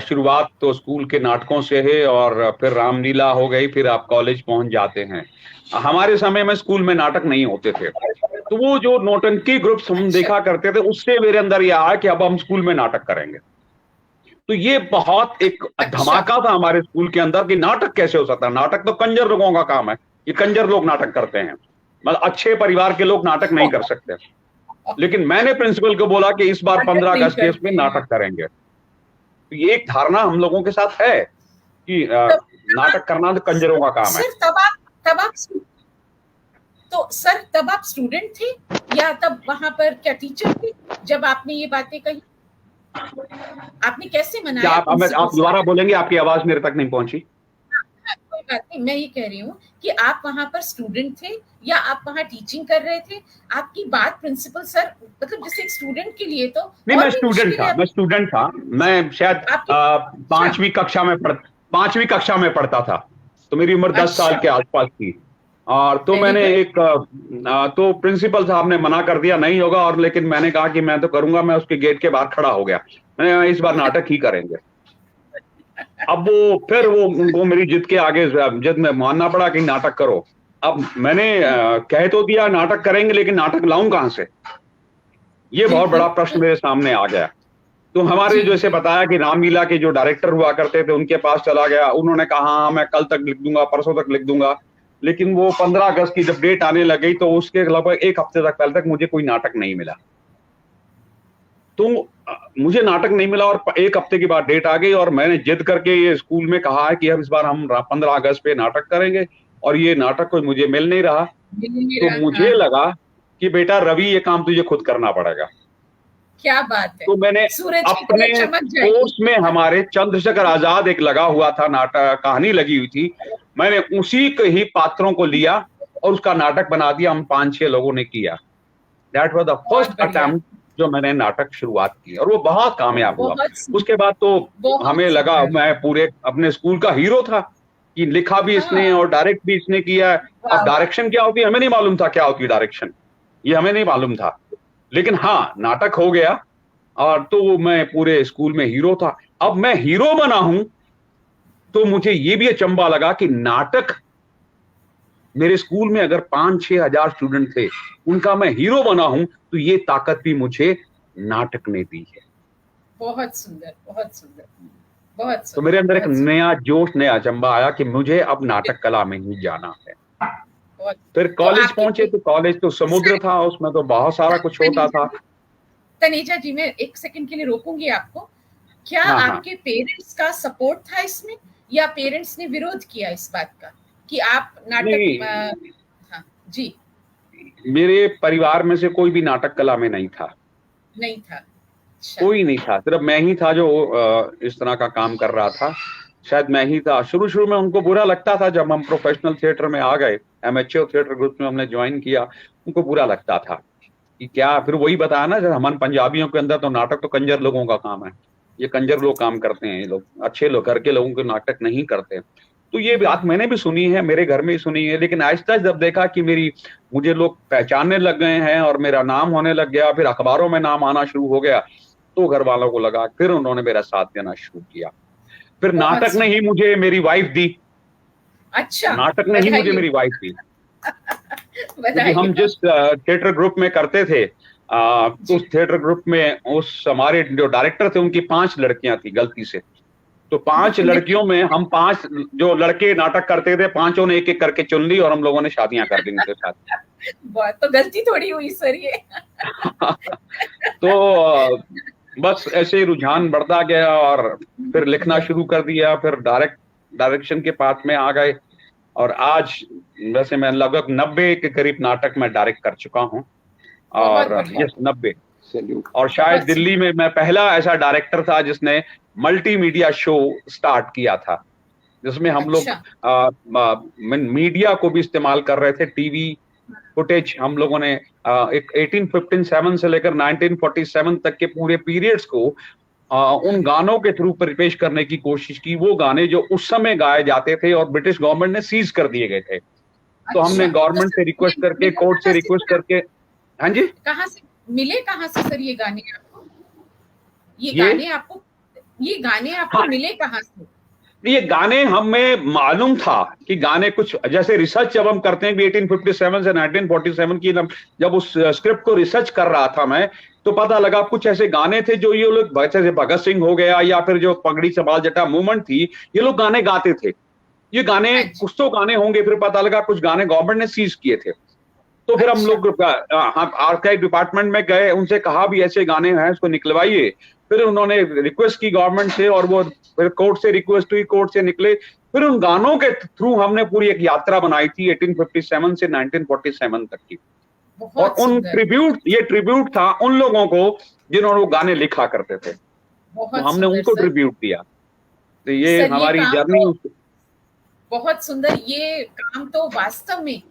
शुरुआत तो स्कूल के नाटकों से है और फिर रामलीला हो गई, फिर आप कॉलेज पहुंच जाते हैं। हमारे समय में स्कूल में नाटक नहीं होते थे, तो वो जो नौटंकी ग्रुप्स हम देखा करते थे, उससे मेरे अंदर ये आया कि अब हम स्कूल में नाटक करेंगे। तो ये बहुत एक धमाका था हमारे स्कूल के अंदर कि नाटक कैसे हो सकता है, नाटक तो कंजर लोगों का काम है, ये कंजर लोग नाटक करते हैं, मतलब अच्छे परिवार के लोग नाटक नहीं कर सकते। लेकिन मैंने प्रिंसिपल को बोला कि इस बार 15 अगस्त के इसमें नाटक करेंगे। तो ये एक धारणा हम लोगों के साथ है कि नाटक करना तो कंजरों का काम है। तब आप स्टूडेंट थे या तब वहां पर क्या टीचर थे जब आपने ये बातें कही? आपने कैसे मनाया? आप दोबारा बोलेंगे, आपकी आवाज मेरे तक नहीं पहुंची। कोई बात नहीं, मैं ये कह रही हूँ कि आप वहां पर स्टूडेंट थे या आप वहां टीचिंग कर रहे थे? आपकी बात प्रिंसिपल सर, मतलब जैसे एक स्टूडेंट के लिए तो नहीं, मैं स्टूडेंट था, मैं शायद 5वीं कक्षा में पढ़ता था, तो मेरी उम्र 10 साल के आसपास थी। और तो मैंने तो प्रिंसिपल साहब ने मना कर दिया नहीं होगा, और लेकिन मैंने कहा कि मैं तो करूंगा। मैं उसके गेट के बाहर खड़ा हो गया, मैंने इस बार नाटक ही करेंगे। अब वो मेरी जिद के आगे, जिद में मानना पड़ा कि नाटक करो। अब मैंने कह तो दिया नाटक करेंगे, लेकिन नाटक लाऊं कहां से, ये बहुत बड़ा प्रश्न मेरे सामने आ गया। तो हमारे जैसे बताया कि रामलीला के जो डायरेक्टर हुआ करते थे उनके पास चला गया, उन्होंने कहा हाँ मैं कल तक लिख दूंगा, परसों तक लिख दूंगा। लेकिन वो 15 अगस्त की जब डेट आने लग गई तो उसके लगभग 1 हफ्ते तक पहले तक मुझे कोई नाटक नहीं मिला। तो मुझे नाटक नहीं मिला और 1 हफ्ते के बाद डेट आ गई, और मैंने जिद करके ये स्कूल में कहा है कि अब इस बार हम 15 अगस्त पे नाटक करेंगे, और ये नाटक कोई मुझे मिल नहीं रहा। तो मुझे लगा कि बेटा रवि, ये काम तुझे खुद करना पड़ेगा। क्या बात है। तो मैंने अपने कोर्स में, हमारे चंद्रशेखर आजाद एक लगा हुआ था नाटक, कहानी लगी हुई थी, मैंने उसी के ही पात्रों को लिया और उसका नाटक बना दिया। हम 5-6 लोगों ने किया। That was the first attempt जो मैंने नाटक शुरुआत की, और वो बहुत कामयाब हुआ। उसके बाद तो हमें लगा मैं पूरे अपने स्कूल का हीरो था कि लिखा भी इसने और डायरेक्ट भी इसने किया। अब डायरेक्शन क्या होती है हमें नहीं मालूम था, क्या होती है डायरेक्शन, ये हमें नहीं मालूम था। लेकिन हाँ, नाटक हो गया और तो मैं पूरे स्कूल में हीरो था। अब मैं हीरो बना हूं तो मुझे ये भी अचंभा लगा कि नाटक, मेरे स्कूल में अगर 5-6 हजार स्टूडेंट थे, उनका मैं हीरो बना हूं, तो ये ताकत भी मुझे नाटक ने दी है। बहुत सुंदर, बहुत सुंदर, बहुत सुंदर। तो मेरे अंदर एक नया जोश, नया अचंभा आया कि मुझे अब नाटक कला में ही जाना है। फिर कॉलेज पहुंचे तो कॉलेज तो समुद्र था, उसमें तो बहुत सारा कुछ होता था। तनेजा जी, मैं 1 सेकंड के लिए रोकूंगी आपको। क्या आपके पेरेंट्स का सपोर्ट था इसमें, या पेरेंट्स ने विरोध किया इस बात का कि आप नाटक? हाँ जी। मेरे परिवार में से कोई भी नाटक कला में नहीं था। कोई नहीं था, सिर्फ मैं ही था जो इस तरह का काम कर रहा था। शायद मैं ही था। शुरू में उनको बुरा लगता था जब हम प्रोफेशनल थिएटर में आ गए, एमेच्योर थिएटर ग्रुप में हमने ज्वाइन किया, उनको बुरा लगता था कि क्या। फिर वही बताया ना, जब हमारे पंजाबियों के अंदर तो नाटक तो कंजर लोगों का काम है, ये कंजर लोग काम करते हैं, ये लोग अच्छे लोग घर के लोगों के नाटक नहीं करते। तो ये बात मैंने भी सुनी है, मेरे घर में ही सुनी है। लेकिन आहिस्ता जब देखा कि मुझे लोग पहचानने लग गए हैं और मेरा नाम होने लग गया, फिर अखबारों में नाम आना शुरू हो गया, तो घर वालों को लगा, फिर उन्होंने मेरा साथ देना शुरू किया। फिर नाटक ने ही मुझे मेरी वाइफ दी। अच्छा, नाटक ने ही मुझे मेरी वाइफ दी। क्योंकि हम जिस थिएटर ग्रुप में करते थे, तो उस थिएटर ग्रुप में उस हमारे जो डायरेक्टर थे उनकी 5 लड़कियां थी गलती से। तो 5 लड़कियों में हम 5 जो लड़के नाटक करते थे, 5 ने एक एक करके चुन ली और हम लोगों ने शादियां कर दी उनके साथ। बहुत तो गलती थोड़ी हुई सर ये। तो बस ऐसे ही रुझान बढ़ता गया और फिर लिखना शुरू कर दिया, फिर डायरेक्शन के पाथ में आ गए और आज वैसे मैं लगभग 90 के करीब नाटक में डायरेक्ट कर चुका हूँ और यस 90। और शायद दिल्ली में मैं पहला ऐसा डायरेक्टर था जिसने मल्टीमीडिया शो स्टार्ट किया था, जिसमें हम लोग मीडिया को भी इस्तेमाल कर रहे थे। टीवी फुटेज हम लोगों ने एक 1857 से लेकर 1947 तक के पूरे पीरियड्स को उन गानों के थ्रू पेश करने की कोशिश की, वो गाने जो उस समय गाए जाते थे और ब्रिटिश गवर्नमेंट ने सीज कर दिए गए थे। तो हमने गवर्नमेंट से रिक्वेस्ट करके, कोर्ट से रिक्वेस्ट करके। हाँ जी, कहाँ से मिले, कहाँ से सर ये गाने आपको? ये गाने आपको मिले कहाँ से? ये गाने हमें मालूम था कि गाने कुछ, जैसे रिसर्च जब हम करते हैं 1857 से 1947 की, जब उस स्क्रिप्ट को रिसर्च कर रहा था मैं, तो पता लगा कुछ ऐसे गाने थे जो ये लोग, जैसे भगत सिंह हो गया या फिर जो पगड़ी संभाल जटा मूवमेंट थी, ये लोग गाने गाते थे। ये गाने कुछ तो गाने होंगे, फिर पता लगा कुछ गाने गवर्नमेंट ने सीज किए थे। तो फिर हम लोग आर्काइव डिपार्टमेंट में गए, उनसे कहा भी ऐसे गाने हैं उसको निकलवाइए। फिर उन्होंने रिक्वेस्ट की गवर्नमेंट से और वो फिर कोर्ट से रिक्वेस्ट हुई, कोर्ट से निकले। फिर उन गानों के थ्रू हमने पूरी एक यात्रा बनाई थी 1857 से 1947 तक की। और उन ये ट्रिब्यूट था उन लोगों को जिन्होंने वो गाने लिखा करते थे, तो हमने उनको ट्रिब्यूट दिया। तो ये हमारी जर्नी। बहुत सुंदर। ये काम तो वास्तव में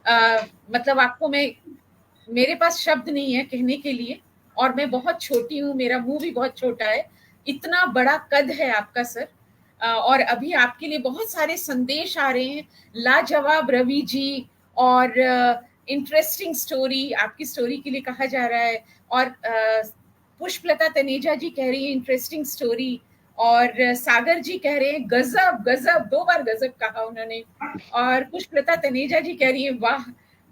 मतलब आपको मेरे पास शब्द नहीं है कहने के लिए, और मैं बहुत छोटी हूँ, मेरा मुंह भी बहुत छोटा है, इतना बड़ा कद है आपका सर। और अभी आपके लिए बहुत सारे संदेश आ रहे हैं। लाजवाब रवि जी, और इंटरेस्टिंग स्टोरी, आपकी स्टोरी के लिए कहा जा रहा है। और पुष्पलता तनेजा जी कह रही है इंटरेस्टिंग स्टोरी, और सागर जी कह रहे हैं गजब गजब, 2 बार गजब कहा उन्होंने, और पुष्पलता तनेजा जी कह रही है वाह।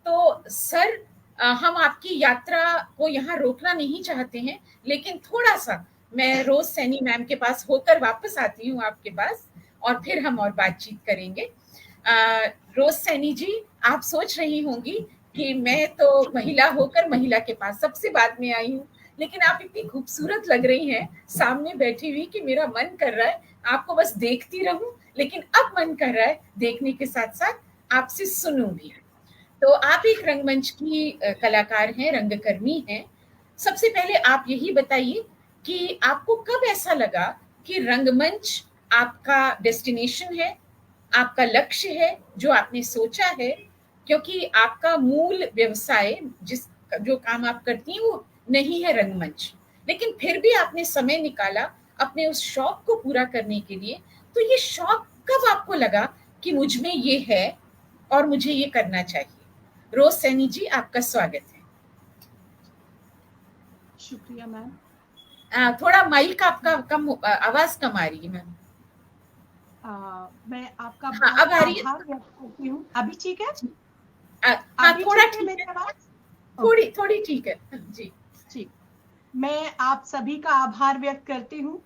तो सर हम आपकी यात्रा को यहाँ रोकना नहीं चाहते हैं, लेकिन थोड़ा सा मैं रोज सैनी मैम के पास होकर वापस आती हूँ आपके पास, और फिर हम और बातचीत करेंगे। रोज सैनी जी, आप सोच रही होंगी कि मैं तो महिला होकर महिला के पास सबसे बाद में आई हूँ, लेकिन आप इतनी खूबसूरत लग रही हैं सामने बैठी हुई कि मेरा मन कर रहा है आपको बस देखती रहूं, लेकिन अब मन कर रहा है देखने के साथ साथ आपसे सुनूं भी। तो आप एक रंगमंच की कलाकार हैं, रंगकर्मी हैं। सबसे पहले आप यही बताइए कि आपको कब ऐसा लगा कि रंगमंच आपका डेस्टिनेशन है, आपका लक्ष्य है, जो आपने सोचा है? क्योंकि आपका मूल व्यवसाय, जो काम आप करती हैं, वो नहीं है रंगमंच, लेकिन फिर भी आपने समय निकाला अपने उस शौक को पूरा करने के लिए। तो ये शौक कब आपको लगा कि मुझ में ये है और मुझे ये करना चाहिए? रोज सैनी जी, आपका स्वागत है। शुक्रिया मैम। थोड़ा माइक आपका कम, आवाज कम आ रही है मैम। मैं आपका अब आ रही है। आभार व्यक्त करती हूँ। अभी ठीक है? थोड़ा ठीक है, थोड़ी ठीक है जी। ठीक। मैं आप सभी का आभार व्यक्त करती हूँ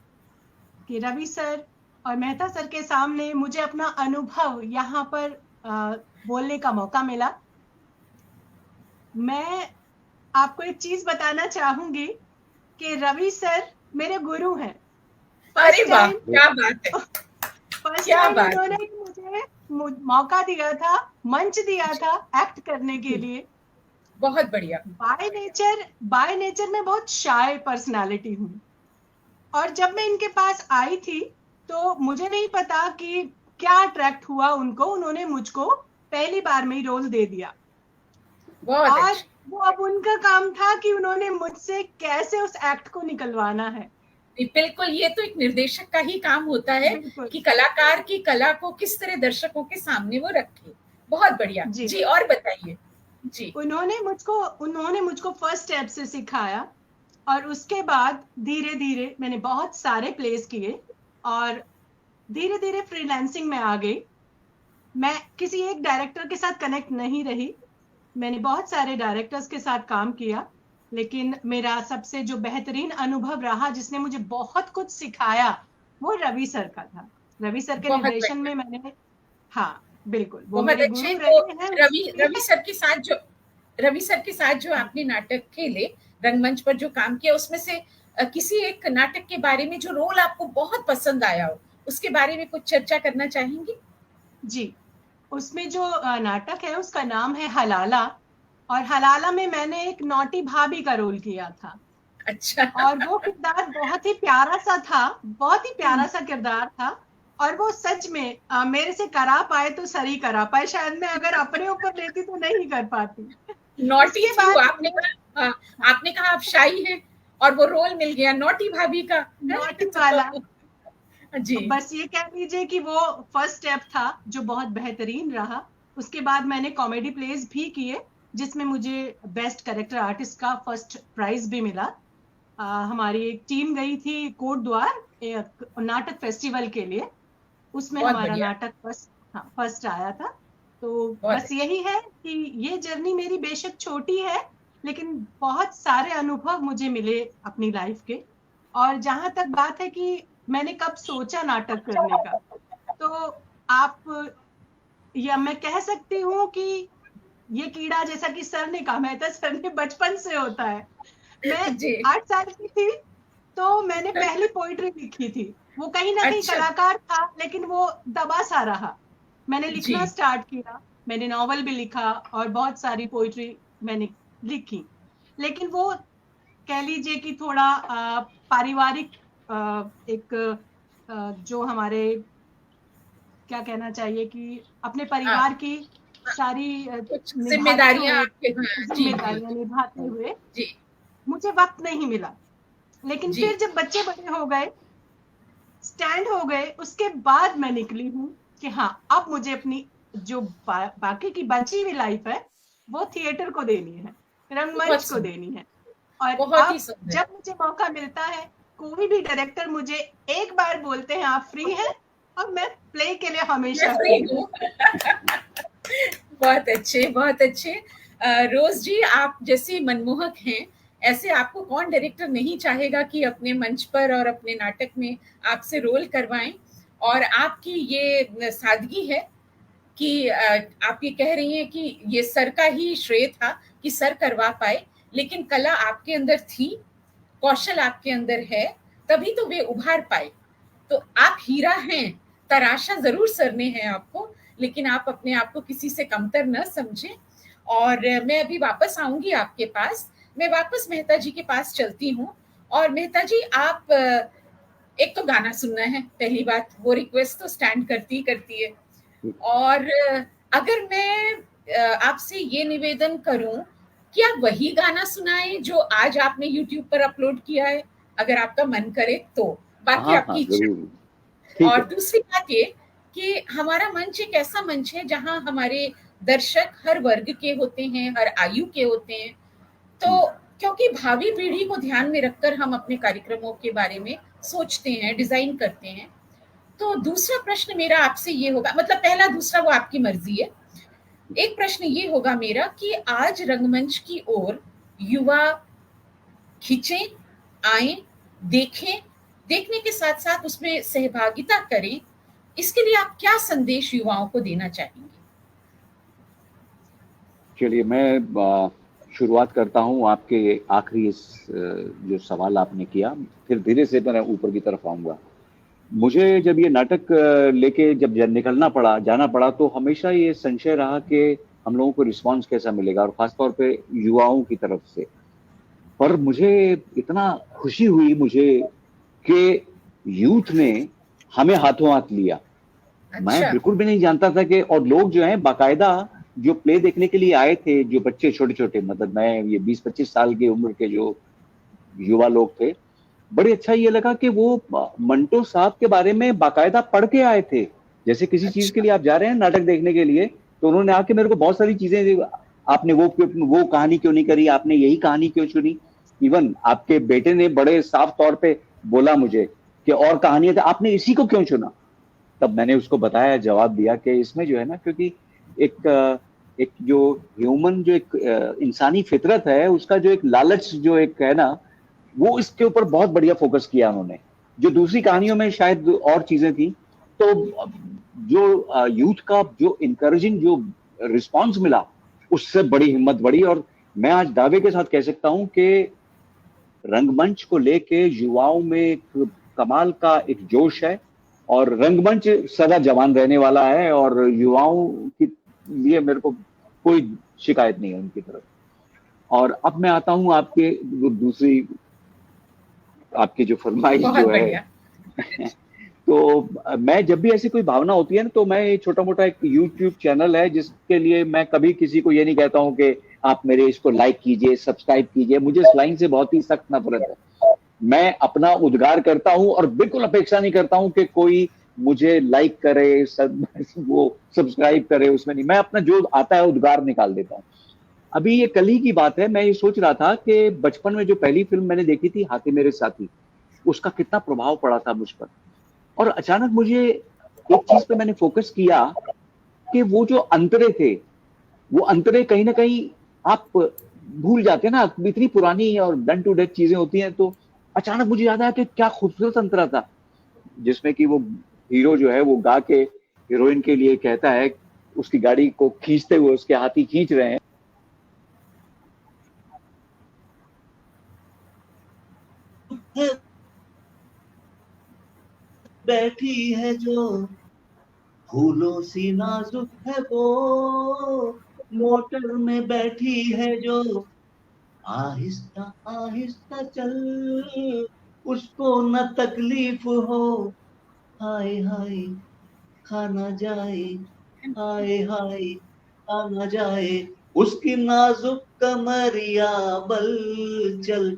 कि रवि सर और मेहता सर के सामने मुझे अपना अनुभव यहाँ पर बोलने का मौका मिला। मैं आपको एक चीज बताना चाहूंगी कि रवि सर मेरे गुरु हैं। अरे वाह, क्या बात है। क्या बात। उन्होंने मुझे मौका दिया था, मंच दिया था एक्ट करने के लिए। बहुत बढ़िया। बाय नेचर मैं बहुत शाय पर्सनालिटी हूँ, और जब मैं इनके पास आई थी तो मुझे नहीं पता कि क्या अट्रैक्ट हुआ उनको, उन्होंने मुझको पहली बार में ही रोल दे दिया। और वो अब उनका काम था कि उन्होंने मुझसे कैसे उस एक्ट को निकलवाना है। बिल्कुल, ये तो एक निर्देशक का ही काम होता है कि कलाकार की कला को किस तरह दर्शकों के सामने वो रखे। बहुत बढ़िया जी, और बताइए जी। उन्होंने मुझको फर्स्ट स्टेप से सिखाया, और उसके बाद धीरे धीरे मैंने बहुत सारे प्लेस किए और धीरे धीरे फ्रीलांसिंग में आ गई। मैं किसी एक डायरेक्टर के साथ कनेक्ट नहीं रही, मैंने बहुत सारे डायरेक्टर्स के साथ काम किया, लेकिन मेरा सबसे जो बेहतरीन अनुभव रहा, जिसने मुझे बहुत कुछ सिखाया, वो रवि सर का था। रवि सर के बहुत निर्देशन में मैंने, हाँ बिल्कुल, वो बहुत मेरे अच्छे। गुरु तो रहे हैं। रवि सर के साथ जो आपने नाटक खेले, रंगमंच पर जो काम किया, उसमें से किसी एक नाटक के बारे में जो रोल आपको बहुत पसंद आया हो, उसके बारे में कुछ चर्चा करना चाहेंगी? जी, उसमें जो नाटक है उसका नाम है हलाला, और हलाला में मैंने एक नौटी भाभी का रोल किया था। अच्छा। और वो किरदार बहुत ही प्यारा सा था, बहुत ही प्यारा सा किरदार था। और वो सच में मेरे से करा पाए तो सही करा पाए, शायद मैं अगर अपने ऊपर लेती तो नहीं कर पाती। नॉटी उसके थी वो, बाद आपने कहा, आपने कहा आप शाई हैं, और वो रोल मिल गया नॉटी भाभी का, नौटी वाला। जी। तो बस ये कह लीजिए कि वो फर्स्ट स्टेप था जो बहुत बेहतरीन रहा। उसके बाद मैंने कॉमेडी प्लेज भी किए, जिसमें मुझे बेस्ट कैरेक्टर आर्टिस्ट का फर्स्ट प्राइज भी मिला। हमारी एक टीम गई थी कोटद्वार एक नाटक फेस्टिवल के लिए, उसमें हमारा नाटक फर्स्ट आया था। तो बस यही है कि ये जर्नी मेरी बेशक छोटी है, लेकिन बहुत सारे अनुभव मुझे मिले अपनी लाइफ के। और जहां तक बात है कि मैंने कब सोचा नाटक करने का, तो आप या मैं कह सकती हूँ कि ये कीड़ा, जैसा कि सर ने कहा, मैं तो सर ने बचपन से होता है। मैं 8 साल की थी तो मैंने पहली पोइट्री लिखी थी। वो कहीं ना कहीं कलाकार था, लेकिन वो दबा सा रहा। मैंने लिखना स्टार्ट किया, मैंने नॉवल भी लिखा और बहुत सारी पोइट्री मैंने लिखी, लेकिन वो कह लीजिए कि थोड़ा पारिवारिक एक जो हमारे, क्या कहना चाहिए कि अपने परिवार की सारी जिम्मेदारियां निभाते हुए मुझे वक्त नहीं मिला। लेकिन फिर जब बच्चे बड़े हो गए, स्टैंड हो गए, उसके बाद मैं निकली हूँ कि हाँ, अब मुझे अपनी जो बाकी की बची हुई लाइफ है वो थिएटर को देनी है, रंगमंच को देनी है। और अब जब मुझे मौका मिलता है, कोई भी डायरेक्टर मुझे एक बार बोलते हैं आप फ्री हैं, और मैं प्ले के लिए हमेशा फ्री हूँ। बहुत अच्छे, बहुत अच्छे। रोज जी, आप जैसे मनमोहक हैं, ऐसे आपको कौन डायरेक्टर नहीं चाहेगा कि अपने मंच पर और अपने नाटक में आपसे रोल करवाएं। और आपकी ये सादगी है कि आप ये कह रही हैं कि ये सर का ही श्रेय था कि सर करवा पाए, लेकिन कला आपके अंदर थी, कौशल आपके अंदर है, तभी तो वे उभार पाए। तो आप हीरा हैं, तराशा जरूर सर ने है आपको, लेकिन आप अपने आप को किसी से कमतर न समझें। और मैं अभी वापस आऊंगी आपके पास, मैं वापस मेहता जी के पास चलती हूँ। और मेहता जी, आप एक तो गाना सुनना है, पहली बात, वो रिक्वेस्ट तो स्टैंड करती है। और अगर मैं आपसे ये निवेदन करूं कि आप वही गाना सुनाएं जो आज आपने YouTube पर अपलोड किया है, अगर आपका मन करे तो, बाकी आपकी इच्छा। और दूसरी बात ये कि हमारा मंच एक ऐसा मंच है जहां हमारे दर्शक हर वर्ग के होते हैं, हर आयु के होते हैं। तो क्योंकि भावी पीढ़ी को ध्यान में रखकर हम अपने कार्यक्रमों के बारे में सोचते हैं, डिजाइन करते हैं। तो दूसरा प्रश्न मेरा आपसे ये होगा, मतलब पहला दूसरा वो आपकी मर्जी है। एक प्रश्न ये होगा मेरा कि आज रंगमंच की ओर युवा खींचें, आए, देखें, देखने के साथ साथ उसमें सहभागिता करें, इसके लिए आप क्या संदेश युवाओं को देना चाहेंगे? चलिए, मैं शुरुआत करता हूँ आपके आखिरी जो सवाल आपने किया, फिर धीरे से मैं ऊपर की तरफ आऊंगा। मुझे जब ये नाटक लेके जब जाना पड़ा, तो हमेशा ये संशय रहा कि हम लोगों को रिस्पांस कैसा मिलेगा, और खासतौर पे युवाओं की तरफ से। पर मुझे इतना खुशी हुई कि यूथ ने हमें हाथों हाथ लिया। अच्छा। मैं बिल्कुल भी नहीं जानता था कि, और लोग जो हैं बाकायदा जो प्ले देखने के लिए आए थे, जो बच्चे छोटे छोटे, मतलब मैं ये 20-25 साल की उम्र के जो युवा लोग थे, बड़े अच्छा ये लगा कि वो मंटो साहब के बारे में बाकायदा पढ़ के आए थे। जैसे किसी चीज के लिए आप जा रहे हैं नाटक देखने के लिए, तो उन्होंने आके मेरे को बहुत सारी चीजें, आपने वो कहानी क्यों नहीं करी, आपने यही कहानी क्यों चुनी। इवन आपके बेटे ने बड़े साफ तौर पे बोला मुझे कि और कहानियां, आपने इसी को क्यों चुना। तब मैंने उसको बताया, जवाब दिया कि इसमें जो है ना, क्योंकि एक जो ह्यूमन, जो एक इंसानी फितरत है, उसका जो एक लालच जो एक है ना, वो इसके ऊपर बहुत बढ़िया फोकस किया उन्होंने। जो दूसरी कहानियों में शायद और चीजें थी। तो जो यूथ का जो इनकरेजिंग जो रिस्पांस मिला, उससे बड़ी हिम्मत बढ़ी। और मैं आज दावे के साथ कह सकता हूं कि रंगमंच को लेके युवाओं में एक कमाल का एक जोश है, और रंगमंच सदा जवान रहने वाला है, और युवाओं के लिए मेरे को कोई शिकायत नहीं है उनकी तरफ। और अब मैं आता हूं आपके दूसरी, आपकी जो फरमाइश जो है तो मैं जब भी ऐसी कोई भावना होती है ना, तो मैं छोटा मोटा एक YouTube चैनल है जिसके लिए मैं कभी किसी को ये नहीं कहता हूं कि आप मेरे इसको लाइक कीजिए, सब्सक्राइब कीजिए। मुझे इस लाइन से बहुत ही सख्त नफरत है। मैं अपना उद्गार करता हूं और बिल्कुल अपेक्षा नहीं करता हूं कि कोई मुझे लाइक करे, वो सब्सक्राइब करे, उसमें नहीं। मैं अपना जो आता है उद्गार निकाल देता हूँ। अभी ये कल ही की बात है, मैं ये सोच रहा था कि बचपन में जो पहली फिल्म मैंने देखी थी हाथी मेरे साथी, उसका कितना प्रभाव पड़ा था मुझ पर। और अचानक मुझे एक चीज पे मैंने फोकस किया कि वो जो अंतरे थे, वो अंतरे कहीं ना कहीं आप भूल जाते हैं ना, इतनी पुरानी और डन टू डेथ चीजें होती हैं। तो अचानक मुझे याद आया कि क्या खूबसूरत अंतरा था, जिसमें कि वो हीरो जो है वो गा के हीरोइन के लिए कहता है, उसकी गाड़ी को खींचते हुए उसके हाथी खींच रहे हैं, बैठी है जो फूलों सी नाजुक है वो, मोटर में बैठी है जो आहिस्ता आहिस्ता चल, उसको न तकलीफ हो, हाय हाय खाना जाए, हाय हाय खाना जाए, उसकी नाजुक कमरिया बल, चल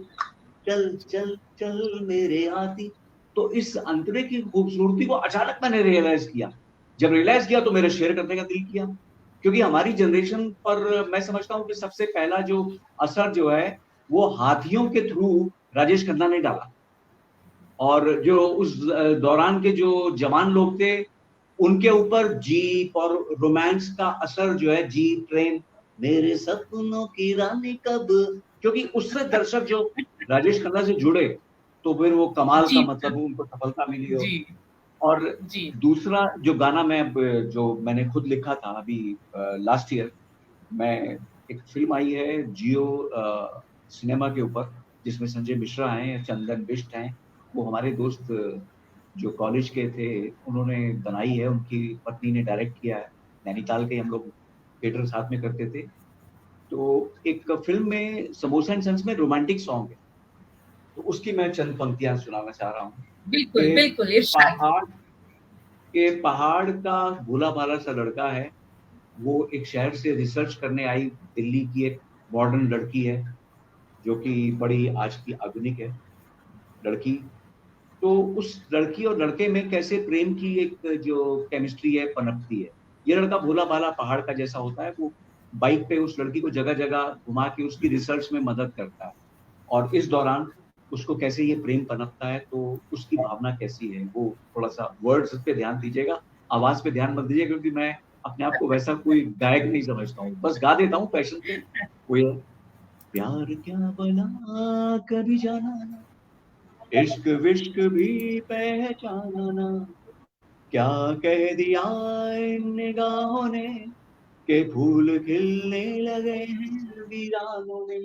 चल चल चल मेरे हाथी। तो इस अंतरे की खूबसूरती को अचानक मैंने रियलाइज किया। जब रियलाइज किया तो मेरा शेयर करने का दिल किया, क्योंकि हमारी जनरेशन पर मैं समझता हूं कि सबसे पहला जो असर जो है वो हाथियों के थ्रू राजेश खन्ना ने डाला। और जो उस दौरान के जो जवान लोग थे उनके ऊपर जीप और रोमांस का असर जो है, जीप ट्रेन, मेरे सपनों की रानी कब, क्योंकि उससे दर्शक जो राजेश खन्ना से जुड़े तो फिर वो कमाल का मतलब उनको सफलता मिली हो। और दूसरा जो गाना जो मैंने खुद लिखा था अभी लास्ट ईयर, मैं एक फिल्म आई है जियो सिनेमा के ऊपर, जिसमें संजय मिश्रा हैं, चंदन बिष्ट हैं, वो हमारे दोस्त जो कॉलेज के थे उन्होंने बनाई है, उनकी पत्नी ने डायरेक्ट किया है। नैनीताल के हम लोग थिएटर साथ में करते थे। तो एक फिल्म में समोसा एंड सन्स में रोमांटिक सॉन्ग है, तो उसकी मैं चंद पंक्तियां सुनाना चाह रहा हूँ। बिल्कुल बिल्कुल। पहाड़ का भोला भाला सा लड़का है, वो एक शहर से रिसर्च करने आई दिल्ली की एक मॉडर्न लड़की है जो कि बड़ी आज की आधुनिक है लड़की। तो उस लड़की और लड़के में कैसे प्रेम की एक जो केमिस्ट्री है पनपती है। ये लड़का भोला भाला पहाड़ का जैसा होता है, वो बाइक पे उस लड़की को जगह जगह घुमा के उसकी रिसर्च में मदद करता है, और इस दौरान उसको कैसे ये प्रेम पनपता है, तो उसकी भावना कैसी है। वो थोड़ा सा वर्ड्स पे ध्यान दीजिएगा, आवाज पे ध्यान मत दीजिएगा, क्योंकि मैं अपने आप को वैसा कोई गायक नहीं समझता हूँ, बस गा देता हूँ पैशन पे। वो ये प्यार क्या बना कभी जाना, इश्क विश्क भी पहचाना, क्या कह दिया इन निगाहों ने के फूल खिलने लगे हैं वीरानों ने,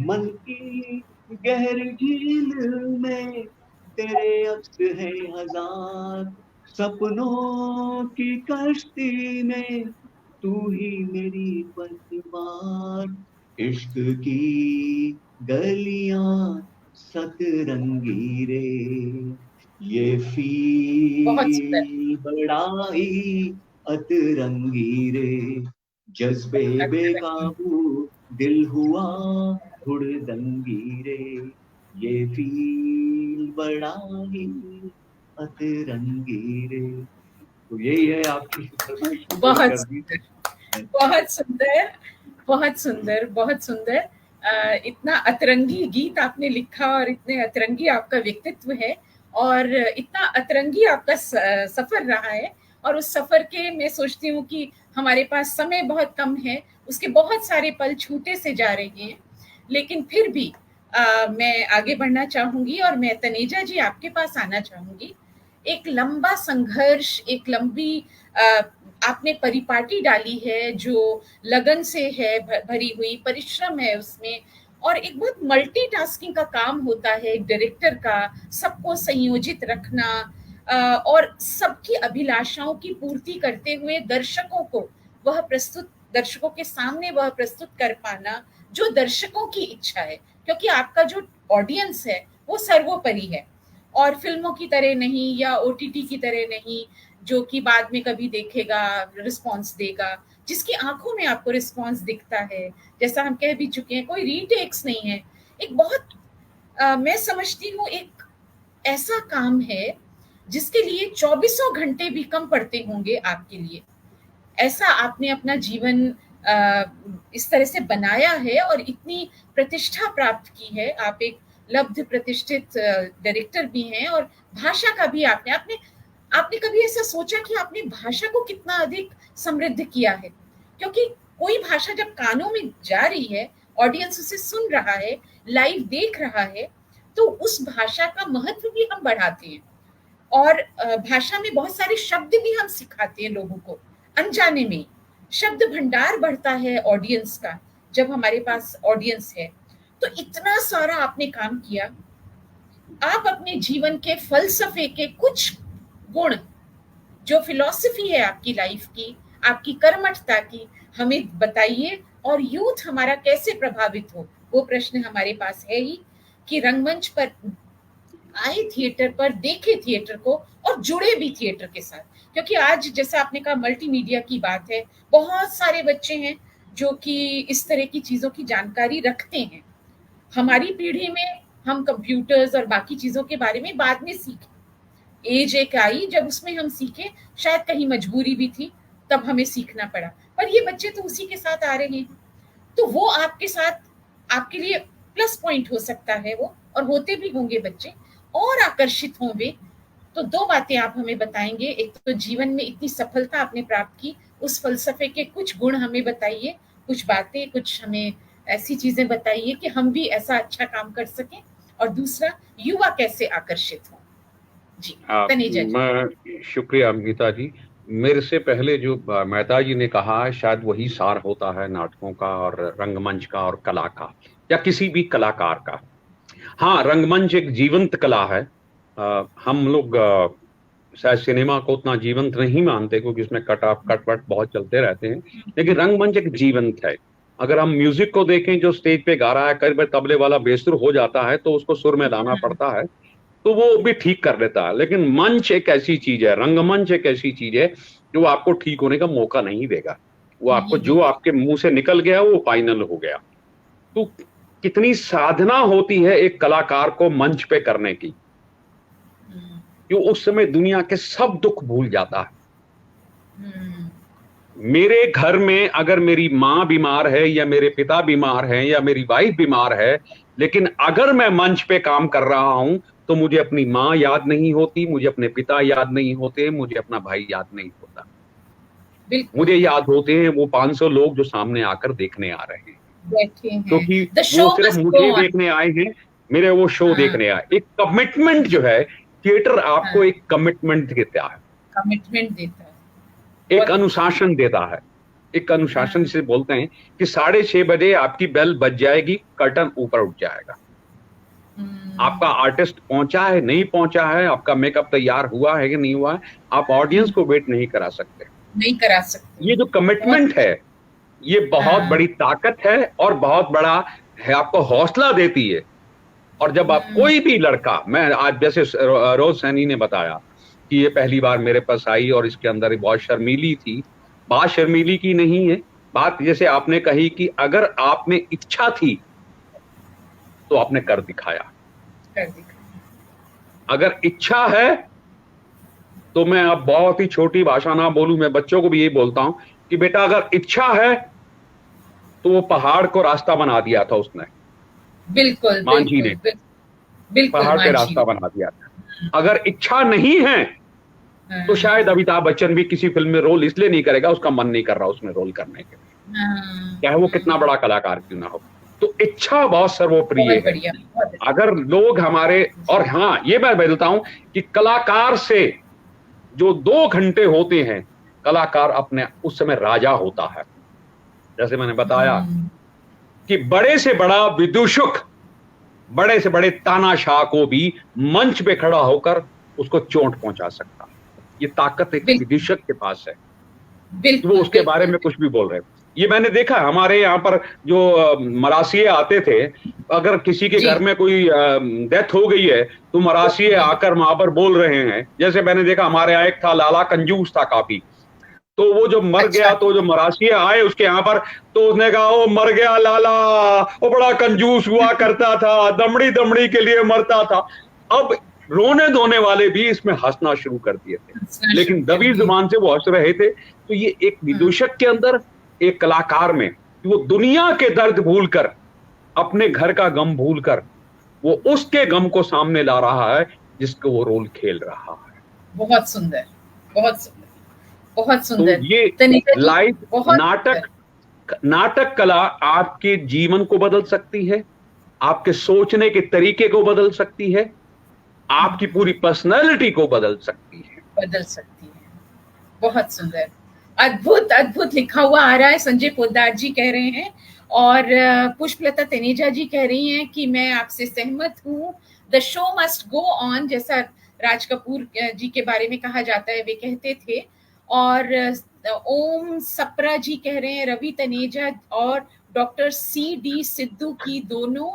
मन की गहरी झील में तेरे अक्स है हजार, सपनों की कश्ती में तू ही मेरी पतवार, इश्क की गलियां सतरंगी रे, ये फील बड़ा ही अतरंगी रे, जज्बे बेकाबू दिल हुआ हुड़दंगी रे, ये फील बड़ा ही अतरंगी रे। तो यही है आपकी बहुत सुंदर, बहुत सुंदर, बहुत सुंदर। इतना अतरंगी गीत आपने लिखा और इतने अतरंगी आपका व्यक्तित्व है और इतना अतरंगी आपका सफर रहा है। और उस सफर के मैं सोचती हूँ कि हमारे पास समय बहुत कम है, उसके बहुत सारे पल छूटे से जा रहे हैं, लेकिन फिर भी मैं आगे बढ़ना चाहूंगी और मैं तनेजा जी आपके पास आना चाहूंगी। एक लंबा संघर्ष, एक लंबी आपने परिपाटी डाली है जो लगन से है भरी हुई, परिश्रम है उसमें, और एक बहुत मल्टीटास्किंग का काम होता है एक डायरेक्टर का, सबको संयोजित रखना और सबकी अभिलाषाओं की पूर्ति करते हुए दर्शकों के सामने वह प्रस्तुत कर पाना जो दर्शकों की इच्छा है, क्योंकि आपका जो ऑडियंस है वो सर्वोपरि है और फिल्मों की तरह नहीं या ओटीटी की तरह नहीं जो कि बाद में कभी देखेगा, रिस्पॉन्स देगा, जिसकी आंखों में आपको रिस्पॉन्स दिखता है। जैसा हम कह भी चुके हैं, कोई रीटेक्स नहीं है। एक बहुत मैं समझती हूँ एक ऐसा काम है जिसके लिए 24 घंटे भी कम पड़ते होंगे आपके लिए। ऐसा आपने अपना जीवन इस तरह से बनाया है और इतनी प्रतिष्ठा प्राप्त की है। आप एक लब्ध प्रतिष्ठित डायरेक्टर भी हैं और भाषा का भी आपने कभी ऐसा सोचा कि आपने भाषा को कितना अधिक समृद्ध किया है? क्योंकि कोई भाषा जब कानों में जा रही है, ऑडियंस उसे सुन रहा है, लाइव देख रहा है, तो उस भाषा का महत्व भी हम बढ़ाते हैं और भाषा में बहुत सारे शब्द भी हम सिखाते हैं लोगों को अनजाने में। शब्द भंडार बढ़ता है ऑडियंस का जब हमारे पास ऑडियंस है। तो इतना सारा आपने काम किया। आप अपने जीवन के फलसफे के कुछ गुण, जो फिलॉसफी है आपकी लाइफ की, आपकी कर्मठता की, हमें बताइए और यूथ हमारा कैसे प्रभावित हो। वो प्रश्न हमारे पास है ही कि रंगमंच पर आए थिएटर पर, देखे थिएटर को और जुड़े भी थिएटर के साथ, क्योंकि आज जैसा आपने कहा मल्टीमीडिया की बात है, बहुत सारे बच्चे हैं जो कि इस तरह की चीजों की जानकारी रखते हैं। हमारी पीढ़ी में हम कंप्यूटर्स और बाकी चीजों के बारे में बाद में सीखे, एज एक आई जब उसमें हम सीखे, शायद कहीं मजबूरी भी थी तब हमें सीखना पड़ा, पर ये बच्चे तो उसी के साथ आ रहे हैं, तो वो आपके साथ आपके लिए प्लस पॉइंट हो सकता है वो, और होते भी होंगे बच्चे और आकर्षित होंगे। तो दो बातें आप हमें बताएंगे, एक तो जीवन में इतनी सफलता आपने प्राप्त की, उस फलसफे के कुछ गुण हमें बताइए, कुछ बातें, कुछ हमें ऐसी चीजें बताइए कि हम भी ऐसा अच्छा काम कर सकें, और दूसरा युवा कैसे आकर्षित हो। जी तनेजा जी। मैं शुक्रिया अंकिता जी। मेरे से पहले जो मेहता जी ने कहा शायद वही सार होता है नाटकों का और रंगमंच का और कला का, या किसी भी कलाकार का। हाँ, रंगमंच एक जीवंत कला है। हम लोग शायद सिनेमा को उतना जीवंत नहीं मानते क्योंकि उसमें कटवट बहुत चलते रहते हैं, लेकिन रंगमंच एक जीवंत है। अगर हम म्यूजिक को देखें, जो स्टेज पे गा रहा है, कई बार तबले वाला बेसुर हो जाता है तो उसको सुर में लाना पड़ता है, तो वो भी ठीक कर देता है। लेकिन मंच एक ऐसी चीज है, रंगमंच एक ऐसी चीज है जो आपको ठीक होने का मौका नहीं देगा। वो आपको, जो आपके मुंह से निकल गया वो फाइनल हो गया। तो कितनी साधना होती है एक कलाकार को मंच पे करने की, जो उस समय दुनिया के सब दुख भूल जाता है। मेरे घर में अगर मेरी माँ बीमार है या मेरे पिता बीमार है या मेरी वाइफ बीमार है, लेकिन अगर मैं मंच पे काम कर रहा हूं तो मुझे अपनी माँ याद नहीं होती, मुझे अपने पिता याद नहीं होते, मुझे अपना भाई याद नहीं होता। मुझे याद होते हैं वो 500 लोग जो सामने आकर देखने आ रहे हैं, क्योंकि वो सिर्फ मुझे देखने आए हैं, मेरे वो शो देखने आए। एक कमिटमेंट जो है, थिएटर आपको एक कमिटमेंट देता है, एक अनुशासन देता है। एक अनुशासन जिसे बोलते हैं कि 6:30 बजे आपकी बेल बज जाएगी, कर्टन ऊपर उठ जाएगा। आपका आर्टिस्ट पहुंचा है, नहीं पहुंचा है, आपका मेकअप तैयार हुआ है कि नहीं हुआ है, आप ऑडियंस को वेट नहीं करा सकते। ये जो कमिटमेंट है, ये बहुत बड़ी ताकत है और बहुत बड़ा है, आपको हौसला देती है। और जब आप कोई भी लड़का, मैं आज जैसे रोज सैनी ने बताया कि ये पहली बार मेरे पास आई और इसके अंदर बहुत शर्मीली थी, बात शर्मीली की नहीं है, बात जैसे आपने कही कि अगर आप में इच्छा थी तो आपने कर दिखाया। अगर इच्छा है तो मैं अब बहुत ही छोटी भाषा ना बोलूं, मैं बच्चों को भी यही बोलता हूं कि बेटा अगर इच्छा है तो वो पहाड़ को रास्ता बना दिया था उसने, बिल्कुल मांझी ने पहाड़ पे रास्ता बना दिया था। अगर इच्छा नहीं है तो शायद अमिताभ बच्चन भी किसी फिल्म में रोल इसलिए नहीं करेगा, उसका मन नहीं कर रहा उसमें रोल करने के लिए, चाहे वो कितना बड़ा कलाकार क्यों ना हो। तो इच्छा बहुत सर्वोप्रिय बहुत है। बढ़िया, बहुत बढ़िया। अगर लोग हमारे, और हाँ ये मैं बता हूं कि कलाकार से जो 2 घंटे होते हैं, कलाकार अपने उस समय राजा होता है। जैसे मैंने बताया कि बड़े से बड़ा विदूषक, बड़े से बड़े तानाशाह को भी मंच पे खड़ा होकर उसको चोट पहुंचा सकता है। ये ताकत एक बिल्कुल। विदूषक के पास है, बिल्कुल वो उसके बिल्कुल। बारे में कुछ भी बोल रहे हैं। ये मैंने देखा हमारे यहाँ पर जो मरासिये आते थे, अगर किसी के जी। घर में कोई डेथ हो गई है तो मरासिये आकर वहां पर बोल रहे हैं। जैसे मैंने देखा हमारे यहाँ एक था, लाला कंजूस था काफी, तो वो जो मर अच्छा। गया तो जो मरासिये आए उसके यहाँ पर, तो उसने कहा ओ मर गया लाला, वो बड़ा कंजूस हुआ करता था, दमड़ी दमड़ी के लिए मरता था। अब रोने धोने वाले भी इसमें हंसना शुरू कर दिए थे, लेकिन दबी जुबान से वो हंस रहे थे। तो ये एक विदूषक के अंदर, एक कलाकार में, वो दुनिया के दर्द भूलकर, अपने घर का गम भूलकर, वो उसके गम को सामने ला रहा है जिसको वो रोल खेल रहा है। बहुत सुंदर, बहुत सुंदर, बहुत तो सुंदर। ये तनीजा जी, लाइव बहुत नाटक कला आपके जीवन को बदल सकती है, आपके सोचने के तरीके को बदल सकती है, आपकी पूरी पर्सनैलिटी को बदल सकती है। बहुत सुंदर, अद्भुत अद्भुत लिखा हुआ आ रहा है। संजय पोद्दार जी कह रहे हैं और पुष्पलता तनेजा जी कह रही हैं कि मैं आपसे सहमत हूँ, the show must go on, जैसा राज कपूर जी के बारे में कहा जाता है, वे कहते थे। और ओम सप्रा जी कह रहे हैं रवि तनेजा और डॉक्टर सी.डी. सिद्धू की दोनों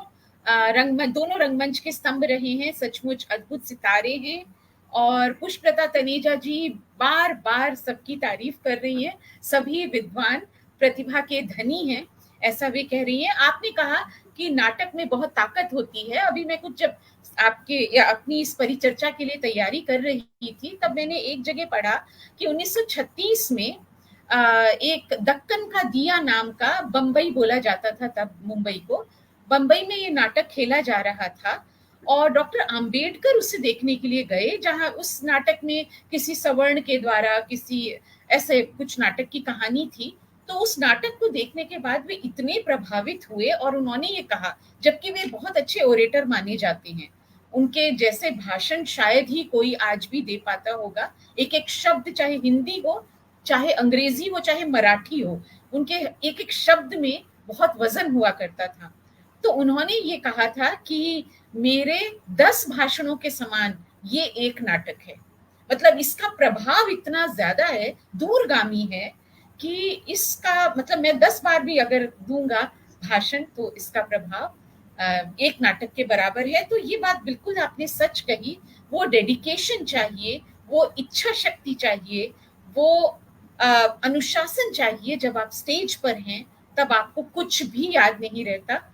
रंगमंच के स्तंभ रहे हैं, सचमुच अद्भुत सितारे हैं। और पुष्पलता तनेजा जी बार बार सबकी तारीफ कर रही हैं, सभी विद्वान प्रतिभा के धनी हैं, ऐसा वे कह रही हैं। आपने कहा कि नाटक में बहुत ताकत होती है। अभी मैं कुछ जब आपके या अपनी इस परिचर्चा के लिए तैयारी कर रही थी, तब मैंने एक जगह पढ़ा कि 1936 में एक दक्कन का दिया नाम का, बंबई बोला जाता था तब मुंबई को, बंबई में ये नाटक खेला जा रहा था और डॉक्टर अंबेडकर उसे देखने के लिए गए, जहां उस नाटक में किसी सवर्ण के द्वारा किसी ऐसे कुछ नाटक की कहानी थी। तो उस नाटक को देखने के बाद वे इतने प्रभावित हुए और उन्होंने ये कहा, जबकि वे बहुत अच्छे ओरेटर माने जाते हैं, उनके जैसे भाषण शायद ही कोई आज भी दे पाता होगा। एक एक शब्द, चाहे हिंदी हो, चाहे अंग्रेजी हो, चाहे मराठी हो, उनके एक एक शब्द में बहुत वजन हुआ करता था। तो उन्होंने ये कहा था कि मेरे 10 भाषणों के समान ये एक नाटक है। मतलब इसका प्रभाव इतना ज्यादा है, दूरगामी है, कि इसका मतलब मैं 10 बार भी अगर दूंगा भाषण तो इसका प्रभाव एक नाटक के बराबर है। तो ये बात बिल्कुल आपने सच कही, वो डेडिकेशन चाहिए, वो इच्छा शक्ति चाहिए, वो अनुशासन चाहिए। जब आप स्टेज पर हैं तब आपको कुछ भी याद नहीं रहता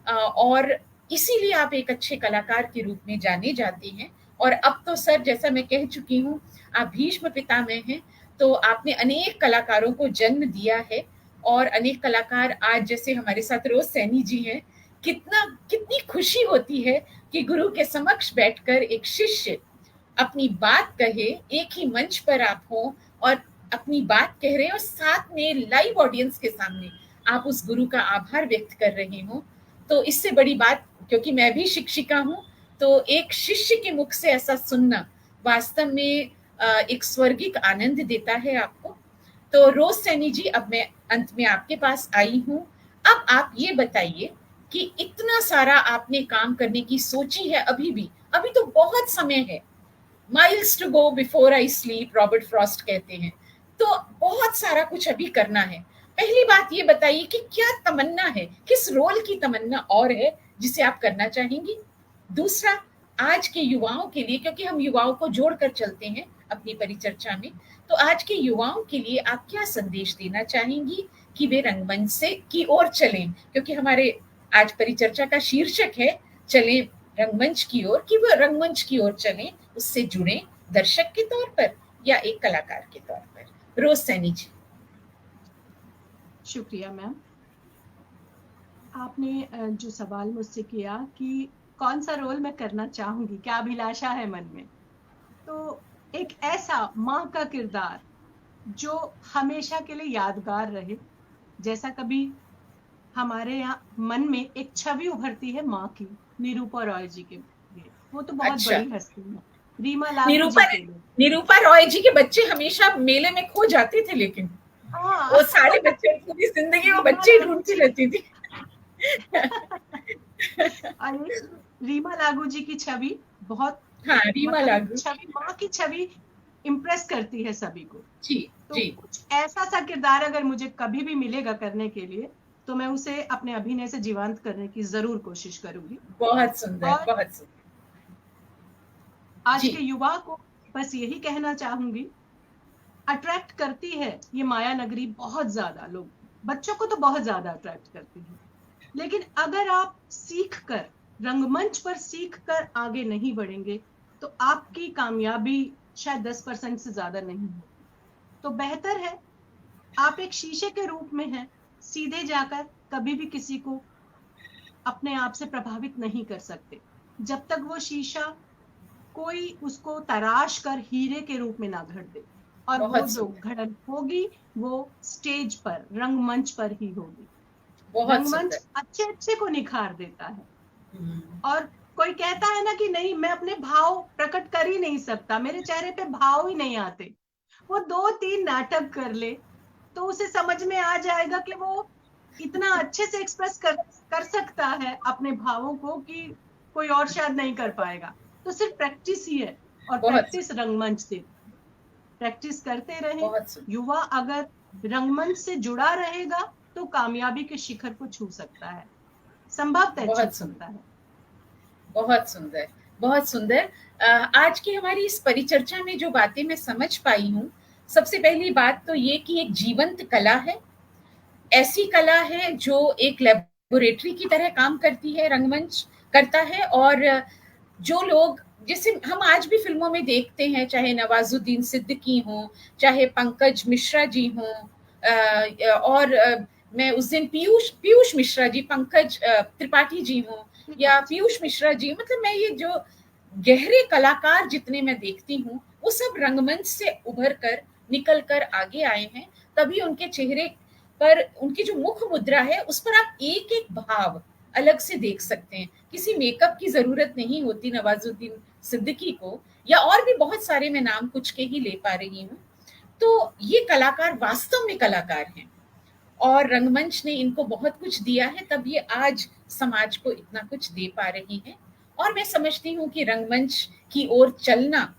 और इसीलिए आप एक अच्छे कलाकार के रूप में जाने जाते हैं। और अब तो सर, जैसा मैं कह चुकी हूँ, आप भीष्म पितामह हैं, तो आपने अनेक कलाकारों को जन्म दिया है और अनेक कलाकार आज जैसे हमारे साथ रोज सैनी जी हैं। कितनी खुशी होती है कि गुरु के समक्ष बैठकर एक शिष्य अपनी बात कहे, एक ही मंच पर आप हो और अपनी बात कह रहे हैं और साथ में लाइव ऑडियंस के सामने आप उस गुरु का आभार व्यक्त कर रहे हो। तो इससे बड़ी बात, क्योंकि मैं भी शिक्षिका हूँ, तो एक शिष्य के मुख से ऐसा सुनना वास्तव में एक स्वर्गिक आनंद देता है आपको। तो रोज सैनी जी, अब मैं अंत में आपके पास आई हूँ। अब आप ये बताइए कि इतना सारा आपने काम करने की सोची है, अभी तो बहुत समय है, miles to go before I sleep, Robert Frost कहते हैं। तो बहुत सारा कुछ अभी करना है। पहली बात ये बताइए कि क्या तमन्ना है, किस रोल की तमन्ना और है जिसे आप करना चाहेंगी? दूसरा, आज के युवाओं के लिए, क्योंकि हम युवाओं को जोड़कर चलते हैं अपनी परिचर्चा में, तो आज के युवाओं के लिए आप क्या संदेश देना चाहेंगी कि वे रंगमंच से की ओर चलें? क्योंकि हमारे आज परिचर्चा का शीर्षक है चलें रंगमंच की ओर, कि वो रंगमंच की ओर चलें, उससे जुड़े दर्शक के तौर पर या एक कलाकार के तौर पर। रोज सैनी जी। शुक्रिया मैम। आपने जो सवाल मुझसे किया कि कौन सा रोल मैं करना चाहूंगी, क्या अभिलाषा है मन में, तो एक ऐसा माँ का किरदार जो हमेशा के लिए यादगार रहे। जैसा कभी हमारे यहाँ मन में एक छवि उभरती है माँ की, निरूपा रॉय जी के लिए। वो तो बहुत अच्छा। बड़ी हस्ती है। रीमा लागू जी के लिए। निरूपा रॉय जी के बच्चे हमेशा मेले में खो जाते थे, लेकिन हाँ। वो सारे बच्चे पूरी जिंदगी वो बच्चे ही ढूंढती रहती थी। अरे रीमा लागू जी की छवि बहुत, हाँ, रीमा लागू छवि, माँ की छवि इम्प्रेस करती है सभी को। जी तो जी। कुछ ऐसा सा किरदार अगर मुझे कभी भी मिलेगा करने के लिए, तो मैं उसे अपने अभिनय से जीवंत करने की जरूर कोशिश करूंगी। बहुत सुंदर, और बहुत सुंदर। आज जी। के युवा को बस यही कहना चाहूंगी, अट्रैक्ट करती है ये माया नगरी बहुत ज्यादा, लोग बच्चों को तो बहुत ज्यादा अट्रैक्ट करती है, लेकिन अगर आप सीख कर, रंगमंच पर सीख कर आगे नहीं बढ़ेंगे तो आपकी कामयाबी शायद 10% से ज्यादा नहीं है। तो बेहतर है आप एक शीशे के रूप में हैं, सीधे जाकर कभी भी किसी को अपने आप से प्रभावित नहीं कर सकते जब तक वो शीशा कोई उसको तराश कर हीरे के रूप में ना घड़ दे। और वो जो घड़न होगी वो स्टेज पर, रंगमंच पर ही होगी। रंगमंच अच्छे अच्छे को निखार देता है। और कोई कहता है ना कि नहीं, मैं अपने भाव प्रकट कर ही नहीं सकता, मेरे चेहरे पे भाव ही नहीं आते, वो 2-3 नाटक कर ले तो उसे समझ में आ जाएगा कि वो इतना अच्छे से एक्सप्रेस कर सकता है अपने भावों को कि कोई और शायद नहीं कर पाएगा। तो सिर्फ प्रैक्टिस ही है, और प्रैक्टिस रंगमंच देती है। प्रैक्टिस करते रहे। युवा अगर रंगमंच से जुड़ा रहेगा तो कामयाबी के शिखर को छू सकता है, संभवतः छू सकता है। बहुत सुंदर, बहुत सुंदर। आज की हमारी इस परिचर्चा में जो बातें मैं समझ पाई हूँ, सबसे पहली बात तो ये कि एक जीवंत कला है, ऐसी कला है जो एक लेबोरेटरी की तरह काम करती है, रंगमंच करता है। और जो लोग, जैसे हम आज भी फिल्मों में देखते हैं, चाहे नवाजुद्दीन सिद्दीकी हो, चाहे पंकज मिश्रा जी हो, और मैं उस दिन पीयूष मिश्रा जी, पंकज त्रिपाठी जी हो, या पीयूष मिश्रा जी, मतलब मैं ये जो गहरे कलाकार जितने मैं देखती हूँ, वो सब रंगमंच से उभर कर निकल कर आगे आए हैं। तभी उनके चेहरे पर, उनकी जो मुख मुद्रा है, उस पर आप एक एक भाव अलग से देख सकते हैं। किसी मेकअप की जरूरत नहीं होती नवाजुद्दीन सिद्दीकी को, या और भी बहुत सारे, मैं नाम कुछ के ही ले पा रही हूँ। तो ये कलाकार वास्तव में कलाकार हैं, और रंगमंच ने इनको बहुत कुछ दिया है, तब ये आज समाज को इतना कुछ दे पा रही है। और मैं समझती हूँ कि रंगमंच की ओर चलना,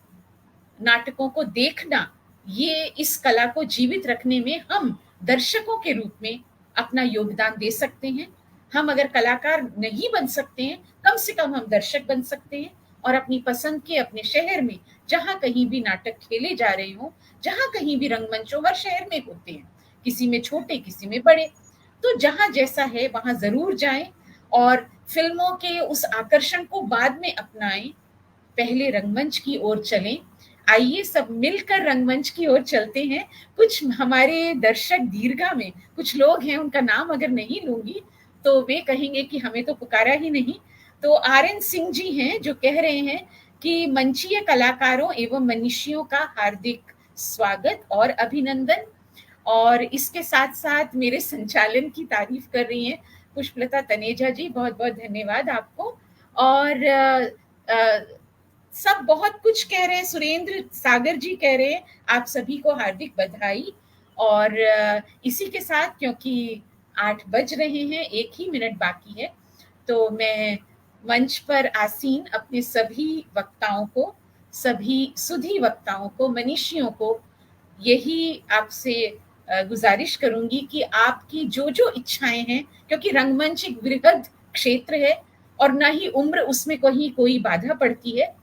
नाटकों को देखना, ये इस कला को जीवित रखने में हम दर्शकों के रूप में अपना योगदान दे सकते हैं। हम अगर कलाकार नहीं बन सकते हैं, कम से कम हम दर्शक बन सकते हैं, और अपनी पसंद के अपने शहर में जहाँ कहीं भी नाटक खेले जा रहे हो, जहाँ कहीं भी रंगमंचों, हर शहर में होते हैं, किसी में छोटे किसी में बड़े, तो जहाँ जैसा है वहां जरूर जाएं और फिल्मों के उस आकर्षण को बाद में अपनाएं, पहले रंगमंच की ओर चलें। आइए सब मिलकर रंगमंच की ओर चलते हैं। कुछ हमारे दर्शक दीर्घा में कुछ लोग हैं, उनका नाम अगर नहीं लूंगी तो वे कहेंगे कि हमें तो पुकारा ही नहीं। तो RN सिंह जी हैं जो कह रहे हैं कि मंचीय कलाकारों एवं मनीषियों का हार्दिक स्वागत और अभिनंदन। और इसके साथ साथ मेरे संचालन की तारीफ कर रही हैं पुष्पलता तनेजा जी, बहुत बहुत धन्यवाद आपको। और सब बहुत कुछ कह रहे हैं, सुरेंद्र सागर जी कह रहे हैं आप सभी को हार्दिक बधाई। और इसी के साथ, क्योंकि 8 बज रहे हैं, 1 ही मिनट बाकी है, तो मैं मंच पर आसीन अपने सभी वक्ताओं को, सभी सुधी वक्ताओं को, मनीषियों को यही आपसे गुजारिश करूंगी कि आपकी जो जो इच्छाएं हैं, क्योंकि रंगमंच एक वृहद क्षेत्र है और ना ही उम्र उसमें कोई बाधा पड़ती है,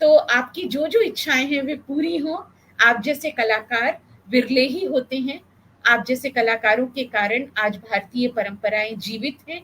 तो आपकी जो जो इच्छाएं हैं वे पूरी हों। आप जैसे कलाकार विरले ही होते हैं, आप जैसे कलाकारों के कारण आज भारतीय परंपराएं जीवित हैं।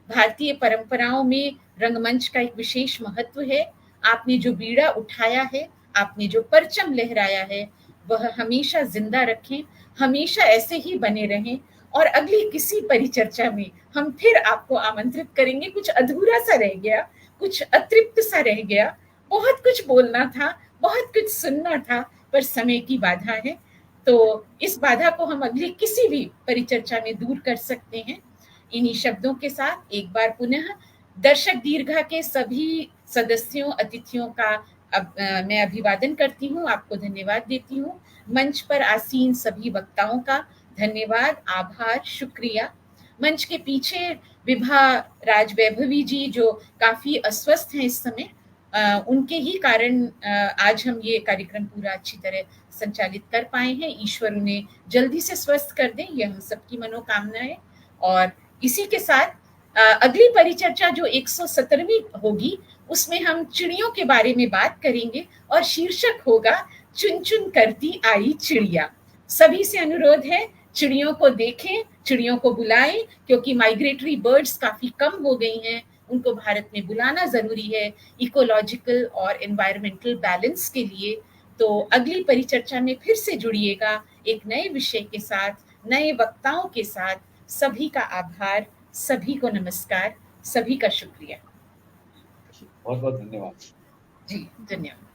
भारतीय परंपराओं में रंगमंच का एक विशेष महत्व है। आपने जो बीड़ा उठाया है, आपने जो परचम लहराया है, वह हमेशा जिंदा रखें, हमेशा ऐसे ही बने रहें। और अगली किसी परिचर्चा में हम फिर आपको आमंत्रित करेंगे। कुछ अधूरा सा रह गया, कुछ अतृप्त सा रह गया, बहुत कुछ बोलना था, बहुत कुछ सुनना था, पर समय की बाधा है। तो इस बाधा को हम अगली किसी भी परिचर्चा में दूर कर सकते हैं। इन्हीं शब्दों के साथ एक बार पुनः दर्शक दीर्घा के सभी सदस्यों, अतिथियों का मैं अभिवादन करती हूँ, आपको धन्यवाद देती हूँ। मंच पर आसीन सभी वक्ताओं का धन्यवाद, आभार, शुक्रिया। मंच के पीछे विभा राजवैभवी जी जो काफी अस्वस्थ हैं इस समय, उनके ही कारण आज हम ये कार्यक्रम पूरा अच्छी तरह संचालित कर पाए हैं। ईश्वर उन्हें जल्दी से स्वस्थ कर दें, यह हम सबकी मनोकामना है। और इसी के साथ अगली परिचर्चा जो 117वीं होगी उसमें हम चिड़ियों के बारे में बात करेंगे और शीर्षक होगा चुन चुन करती आई चिड़िया। सभी से अनुरोध है, चिड़ियों को देखें, चिड़ियों को बुलाएं, क्योंकि माइग्रेटरी बर्ड्स काफी कम हो गई हैं, उनको भारत में बुलाना जरूरी है इकोलॉजिकल और एनवायरमेंटल बैलेंस के लिए। तो अगली परिचर्चा में फिर से जुड़िएगा एक नए विषय के साथ, नए वक्ताओं के साथ। सभी का आभार, सभी को नमस्कार, सभी का शुक्रिया। बहुत बहुत धन्यवाद जी, धन्यवाद।